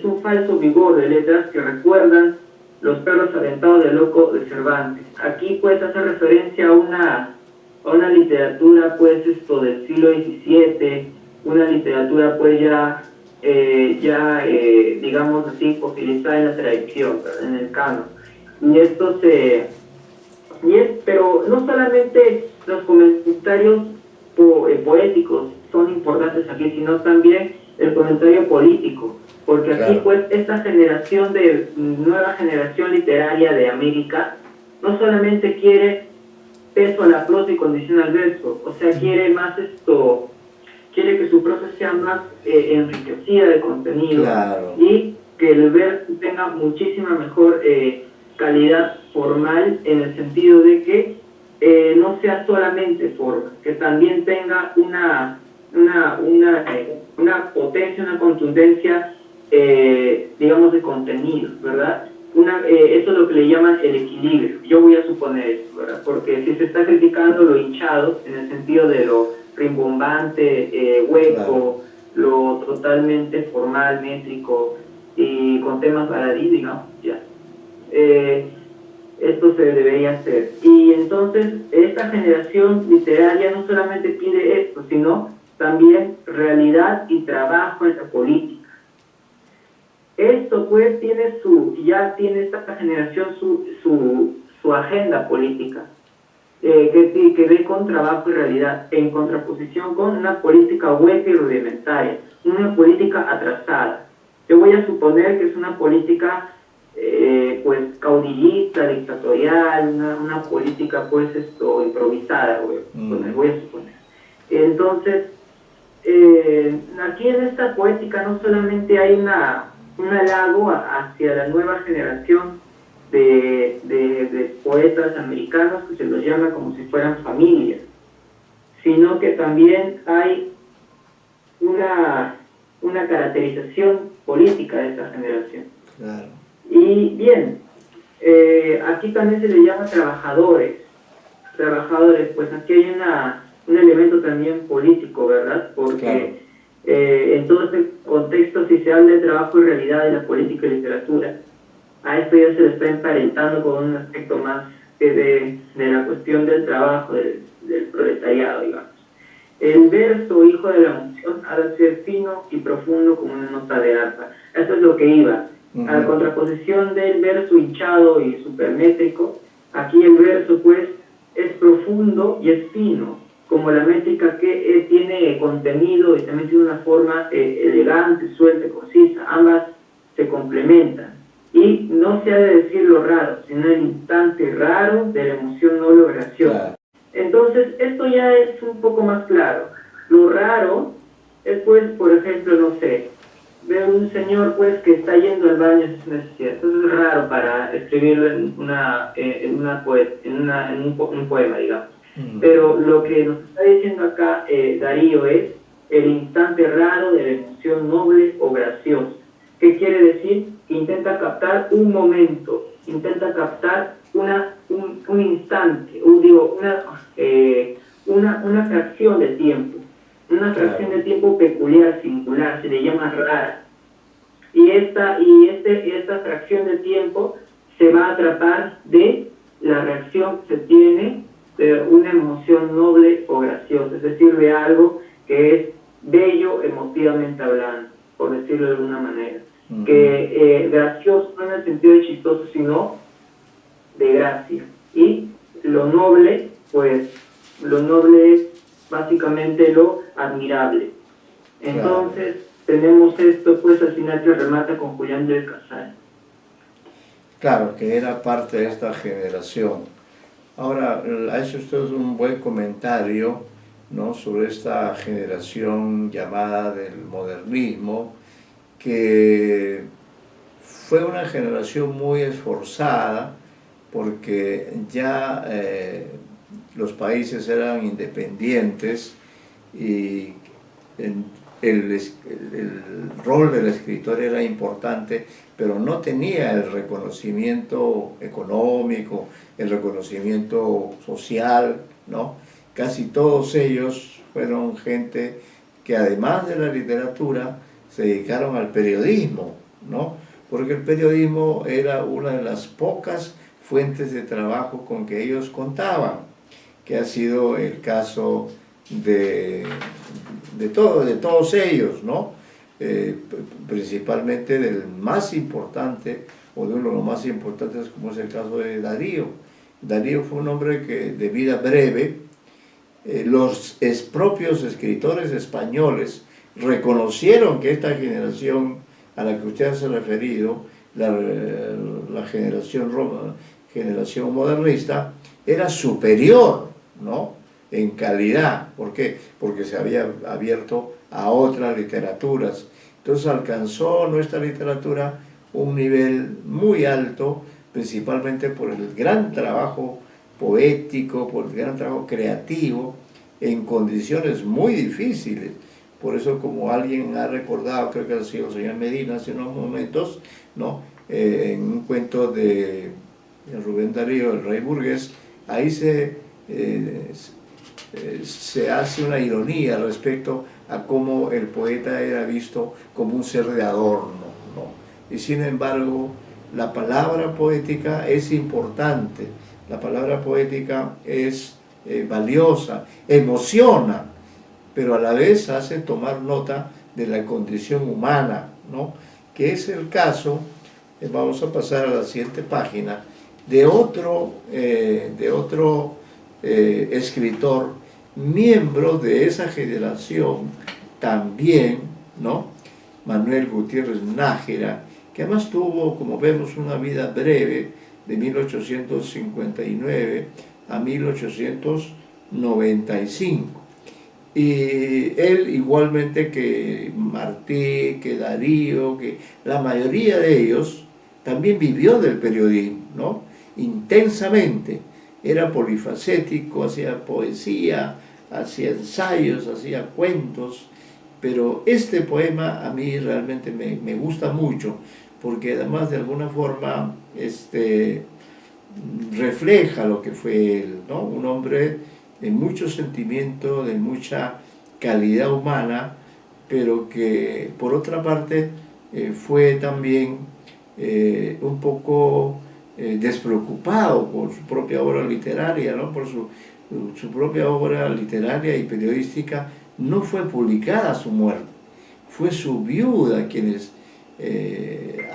un falso vigor de letras que recuerdan los perros aventados del loco de Cervantes. Aquí pues hace referencia a una literatura pues del siglo XVII, una literatura pues ya digamos así, fosilizada en la tradición, en el canon. Pero no solamente los comentarios poéticos son importantes aquí, sino también el comentario político, porque aquí pues esta nueva generación literaria de América no solamente quiere peso a la prosa y condiciona al verso, o sea, quiere que su prosa sea más enriquecida de contenido, y que el verso tenga muchísima mejor calidad formal, en el sentido de que no sea solamente forma, que también tenga una potencia, una contundencia, digamos, de contenido, ¿verdad? Eso es lo que le llaman el equilibrio. Yo voy a suponer eso, ¿verdad? Porque si se está criticando lo hinchado, en el sentido de lo rimbombante, hueco, lo totalmente formal, métrico y con temas baladí, digamos, ya. Esto se debería hacer. Y entonces esta generación literaria no solamente pide esto, sino también realidad y trabajo en la política. Esto pues ya tiene esta generación su agenda política, que ve con trabajo y realidad, en contraposición con una política hueca y rudimentaria, una política atrasada. Yo voy a suponer que es una política pues caudillista, dictatorial, una política pues improvisada, pues, me voy a suponer. Entonces, aquí en esta poética no solamente hay un halago hacia la nueva generación de poetas americanos, que se los llama como si fueran familias, sino que también hay una caracterización política de esta generación. Claro. Y bien, aquí también se le llama trabajadores, pues aquí hay un elemento también político, ¿verdad? Porque claro. En todo este contexto, si se habla de trabajo y realidad de la política y literatura, a esto ya se le está emparentando con un aspecto más de la cuestión del trabajo, del proletariado, digamos. El verso, hijo de la emoción, ha de ser fino y profundo como una nota de arpa. Esto es lo que iba. A la contraposición del verso hinchado y supermétrico, aquí el verso pues es profundo y es fino, como la métrica que tiene contenido y también tiene una forma elegante, suelta, concisa. Ambas se complementan. Y no se ha de decir lo raro, sino el instante raro de la emoción noble o graciosa. Claro. Entonces, esto ya es un poco más claro. Lo raro es, pues, por ejemplo, no sé, ver un señor, pues, que está yendo al baño en su necesidad. Eso es raro para escribirlo en un poema, digamos. Pero lo que nos está diciendo acá Darío es el instante raro de la emoción noble o graciosa. ¿Qué quiere decir? Que intenta captar un momento, intenta captar un instante, una fracción de tiempo, una fracción de tiempo peculiar, singular, se le llama rara. Y esta fracción de tiempo se va a tratar de la reacción que se tiene de una emoción noble o graciosa, es decir, de algo que es bello emotivamente hablando, por decirlo de alguna manera. Que gracioso no en el sentido de chistoso, sino de gracia. Y lo noble, pues, lo noble es básicamente lo admirable. Entonces, tenemos esto, pues, al final que remata con Julián del Casal. Claro, que era parte de esta generación. Ahora, ha hecho usted un buen comentario, ¿no?, sobre esta generación llamada del modernismo, que fue una generación muy esforzada porque ya los países eran independientes y el rol del escritor era importante, pero no tenía el reconocimiento económico, el reconocimiento social, ¿no? Casi todos ellos fueron gente que además de la literatura se dedicaron al periodismo, ¿no? Porque el periodismo era una de las pocas fuentes de trabajo con que ellos contaban, que ha sido el caso de todos ellos, ¿no? Principalmente del más importante, o de uno de los más importantes, como es el caso de Darío. Darío fue un hombre de vida breve. Los propios escritores españoles reconocieron que esta generación a la que usted hace referido, la generación modernista, era superior, ¿no?, en calidad. ¿Por qué? Porque se había abierto a otras literaturas. Entonces alcanzó nuestra literatura un nivel muy alto, principalmente por el gran trabajo poético, por el gran trabajo creativo, en condiciones muy difíciles. Por eso, como alguien ha recordado, creo que ha sido el señor Medina hace unos momentos, ¿no?, en un cuento de Rubén Darío, El Rey Burgués, ahí se hace una ironía respecto a cómo el poeta era visto como un ser de adorno, ¿no? Y sin embargo, la palabra poética es importante, la palabra poética es valiosa, emociona, pero a la vez hace tomar nota de la condición humana, ¿no?, que es el caso, vamos a pasar a la siguiente página, de otro escritor, miembro de esa generación también, ¿no?, Manuel Gutiérrez Nájera, que además tuvo, como vemos, una vida breve de 1859 a 1895. Y él, igualmente que Martí, que Darío, que la mayoría de ellos, también vivió del periodismo, ¿no? Intensamente. Era polifacético, hacía poesía, hacía ensayos, hacía cuentos, pero este poema a mí realmente me gusta mucho, porque además de alguna forma refleja lo que fue él, ¿no? Un hombre de mucho sentimiento, de mucha calidad humana, pero que por otra parte fue también un poco despreocupado por su propia obra literaria, ¿no? Por su propia obra literaria y periodística. No fue publicada a su muerte, fue su viuda quienes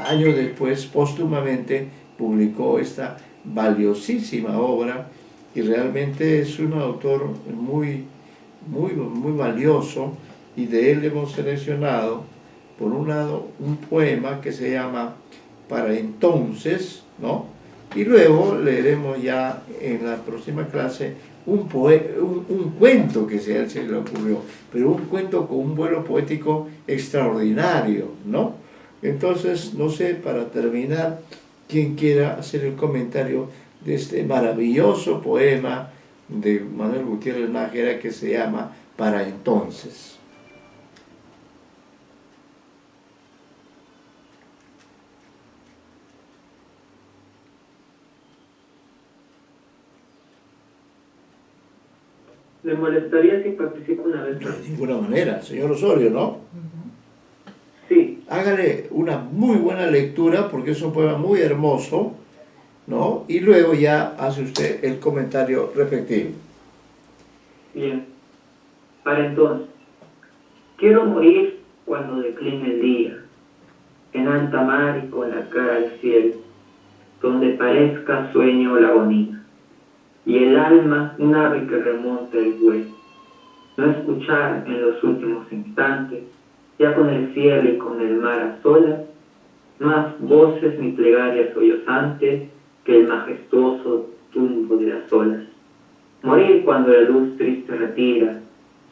años después, póstumamente, publicó esta valiosísima obra, y realmente es un autor muy valioso, y de él hemos seleccionado, por un lado, un poema que se llama Para entonces, ¿no? Y luego leeremos ya en la próxima clase un cuento que a él se le ocurrió, pero un cuento con un vuelo poético extraordinario, ¿no? Entonces, no sé, para terminar, quien quiera hacer el comentario de este maravilloso poema de Manuel Gutiérrez Nájera que se llama Para entonces. ¿Me molestaría si participo una vez más? De ninguna manera, señor Osorio, ¿no? Sí. Hágale una muy buena lectura porque es un poema muy hermoso, ¿no? Y luego ya hace usted el comentario respectivo. Bien. Para entonces, quiero morir cuando decline el día, en alta mar y con la cara al cielo, donde parezca sueño la agonía, y el alma un ave que remonta el vuelo. No escuchar en los últimos instantes, ya con el cielo y con el mar a solas, más voces ni plegarias sollozantes que el majestuoso tumbo de las olas. Morir cuando la luz triste retira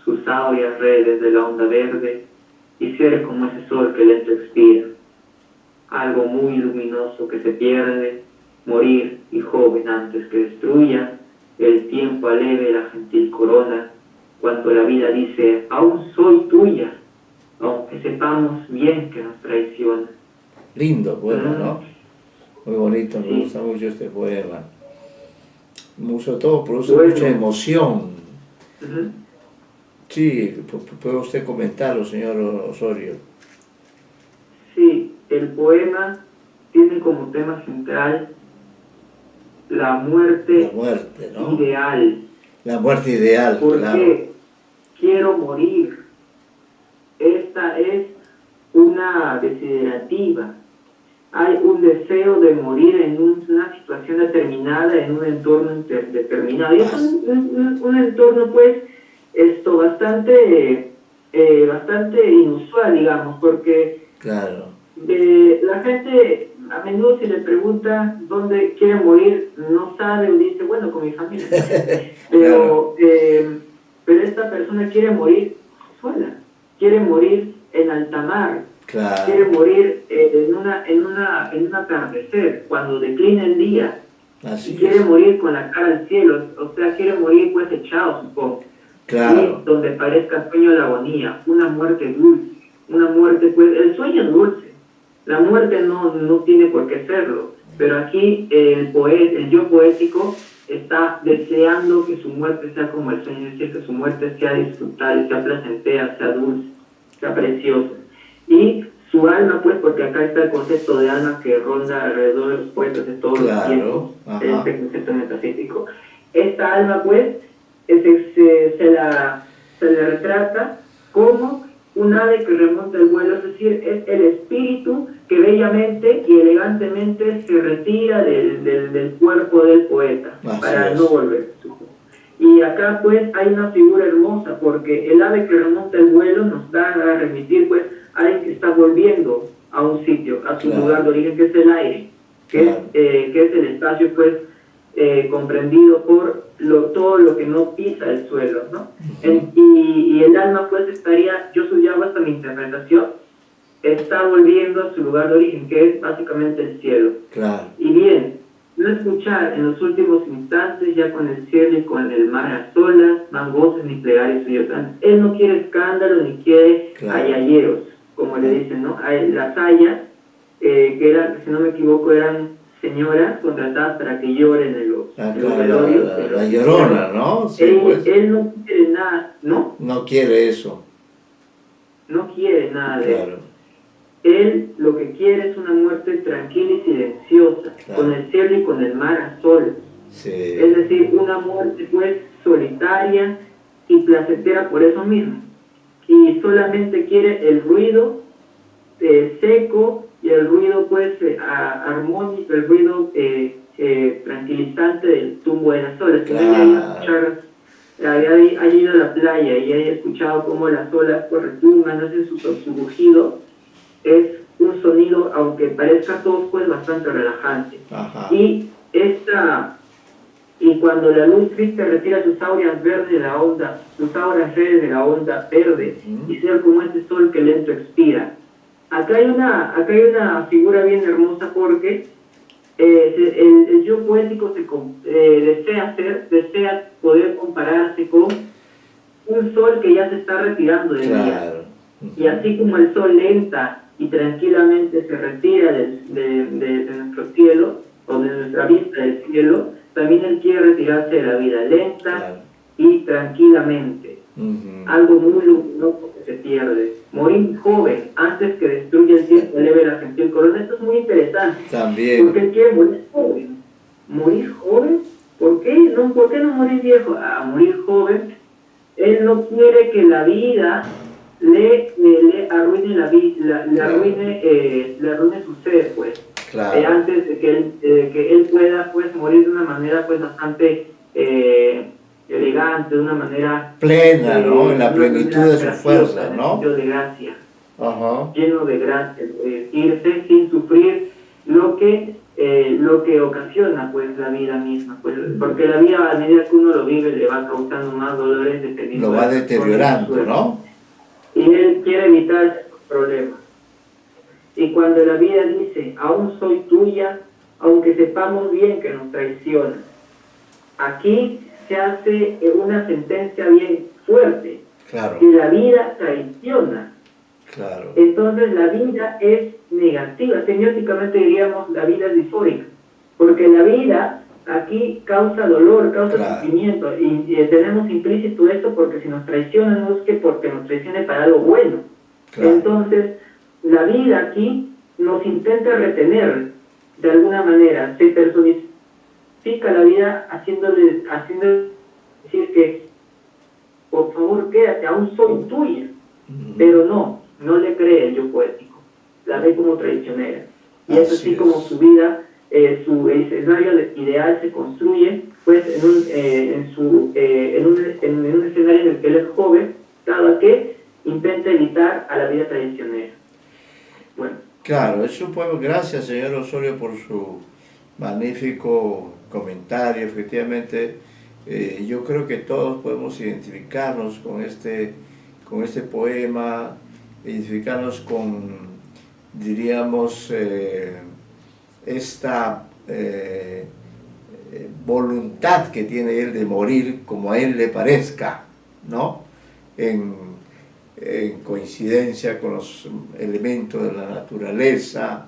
sus áureas redes de la onda verde y ser como ese sol que lento expira, algo muy luminoso que se pierde, morir y joven antes que destruya el tiempo aleve la gentil corona, cuando la vida dice, aún soy tuya, aunque sepamos bien que nos traiciona. Lindo poema, ¿no? Muy bonito, me Sí. gusta mucho este poema. Sobre todo produce Bueno. mucha emoción. Ujú. Sí, puede usted comentarlo, señor Osorio. Sí, el poema tiene como tema central la muerte La muerte, ¿no? ideal. La muerte ideal, ¿Por claro. qué? Quiero morir. Esta es una desiderativa. Hay un deseo de morir en una situación determinada, en un entorno determinado. Y es un entorno, pues, bastante inusual, digamos, porque Claro. la gente a menudo si le pregunta dónde quiere morir, no sabe o dice, bueno, con mi familia. Pero esta persona quiere morir sola, quiere morir en alta mar, Claro. quiere morir en un atardecer, cuando declina el día, Así y quiere es. morir con la cara al cielo, o sea, quiere morir pues echado, supongo. Claro. Y donde parezca sueño la agonía, una muerte dulce, una muerte, pues, el sueño es dulce, la muerte no tiene por qué serlo, pero aquí el yo poético está deseando que su muerte sea como el sueño, es decir, que su muerte sea disfrutable, sea placentera, sea dulce, sea preciosa. Y su alma, pues, porque acá está el concepto de alma que ronda alrededor de los poetas de todos los tiempos, este concepto metafísico. Esta alma, pues, se le retrata como un ave que remonta el vuelo, es decir, es el espíritu que bellamente y elegantemente se retira del cuerpo del poeta para no volver. Y acá pues hay una figura hermosa porque el ave que remonta el vuelo nos da a remitir pues alguien que está volviendo a un sitio, a su Claro. lugar de origen, que es el aire, Claro. que es el espacio pues comprendido por todo lo que no pisa el suelo, ¿no? Y el alma pues estaría, yo subyacto hasta mi interpretación, está volviendo a su lugar de origen, que es básicamente el cielo. Claro. Y bien, no escuchar en los últimos instantes, ya con el cielo y con el mar a solas, más voces ni plegarias suyas. Él no quiere escándalo ni quiere Claro. ayayeros, como le dicen, ¿no? Las ayas, que eran, si no me equivoco, eran señoras contratadas para que lloren en los velorios. La llorona, ¿no? Sí, Él, pues, él no quiere nada, ¿no? no quiere eso. No quiere nada de eso. Claro. Él lo que quiere es una muerte tranquila y silenciosa, Claro. con el cielo y con el mar a solas. Sí. Es decir, una muerte pues solitaria y placentera por eso mismo. Y solamente quiere el ruido seco y el ruido pues armónico, el ruido tranquilizante del tumbo de las olas. Que haya ido a la playa y haya escuchado cómo las olas pues retumban, hacen su rugido, es un sonido, aunque parezca todo, pues bastante relajante. Ajá. Y cuando la luz triste retira sus auras verdes de la onda, sus auras verdes de la onda verde, y sea como este sol que lento expira. Acá hay una figura bien hermosa porque el yo poético desea poder compararse con un sol que ya se está retirando del día. Claro. Y así como el sol lenta y tranquilamente se retira de nuestro cielo, o de nuestra vista del cielo, también él quiere retirarse de la vida lenta, Claro. y tranquilamente. Ujú. Algo muy luminoso que se pierde. Morir joven, antes que destruya el tiempo, eleve la gentil corona. Esto es muy interesante. También. Porque él quiere morir joven. ¿Morir joven? ¿Por qué no morir viejo? Morir joven. Él no quiere que la vida le arruine le arruine su ser, pues. Claro. Antes de que él pueda pues morir de una manera pues bastante elegante, de una manera Plena, ¿no? En la una plenitud manera de su graciosa, fuerza, en el ¿no? sentido de gracia, Ajá. lleno de gracia, irse sin sufrir lo que ocasiona pues la vida misma, pues, porque la vida a medida que uno lo vive le va causando más dolores dependiendo Lo va de la deteriorando, suerte. ¿no? Y él quiere evitar esos problemas. Y cuando la vida dice, aún soy tuya, aunque sepamos bien que nos traiciona, aquí se hace una sentencia bien fuerte, Claro. que la vida traiciona. Claro. Entonces la vida es negativa, semióticamente diríamos la vida es disfórica, porque la vida aquí causa dolor, causa Claro. sufrimiento, y tenemos implícito esto porque si nos traiciona no es que porque nos traicione para algo bueno. Claro. Entonces la vida aquí nos intenta retener de alguna manera, se personifica la vida haciéndole decir que por favor quédate, aún soy tuya. Ujú. Pero no le cree el yo poético, la ve como traicionera. Y es así Así como es. su vida, su escenario ideal se construye, pues en un escenario en el que él es joven, cada que intenta evitar a la vida traicionera. Bueno. Claro, es un poema. Gracias, señor Osorio, por su magnífico comentario. Efectivamente, yo creo que todos podemos identificarnos con este poema, identificarnos con, diríamos, esta voluntad que tiene él de morir como a él le parezca, ¿no? En coincidencia con los elementos de la naturaleza,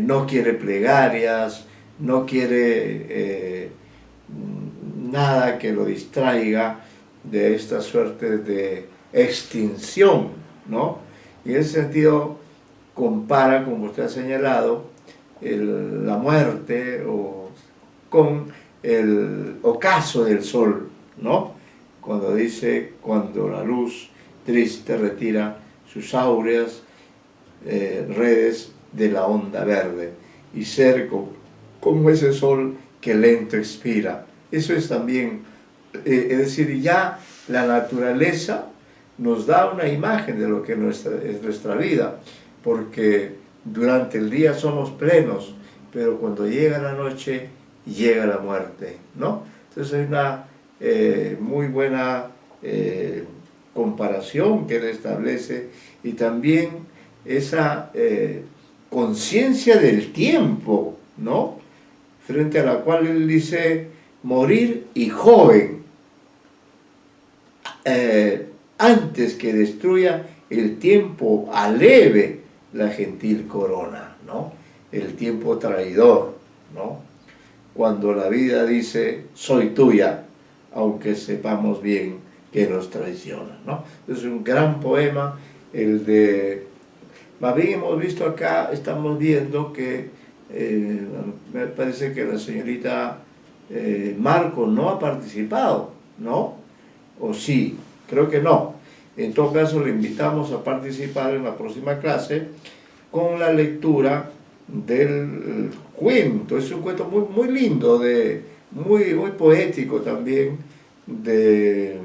no quiere plegarias, no quiere nada que lo distraiga de esta suerte de extinción, ¿no? Y en ese sentido compara, como usted ha señalado, la muerte con el ocaso del sol, ¿no? Cuando dice, cuando la luz triste retira sus áureas redes de la onda verde y ser como ese sol que lento expira. Eso es también, es decir, ya la naturaleza nos da una imagen de lo que es nuestra vida, porque durante el día somos plenos, pero cuando llega la noche, llega la muerte, ¿no? Entonces hay una muy buena comparación que él establece, y también esa conciencia del tiempo, ¿no? Frente a la cual él dice, morir y joven, antes que destruya el tiempo aleve la gentil corona, ¿no? El tiempo traidor, ¿no? Cuando la vida dice, soy tuya, aunque sepamos bien que nos traiciona, ¿no? Es un gran poema, el de... Más bien hemos visto acá, estamos viendo que me parece que la señorita Marco no ha participado, ¿no? ¿O sí? Creo que no. En todo caso, le invitamos a participar en la próxima clase con la lectura del cuento. Es un cuento muy, muy lindo, muy, muy poético también, de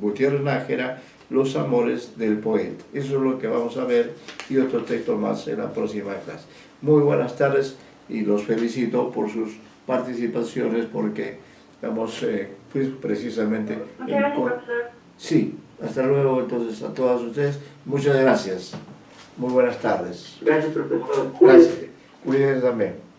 Gutiérrez Nájera, Los amores del poeta. Eso es lo que vamos a ver, y otro texto más en la próxima clase. Muy buenas tardes y los felicito por sus participaciones, porque estamos pues, precisamente... Muchas gracias, profesor. Sí, hasta luego entonces a todas ustedes. Muchas gracias. Muy buenas tardes. Gracias, profesor. Gracias. Cuídense también.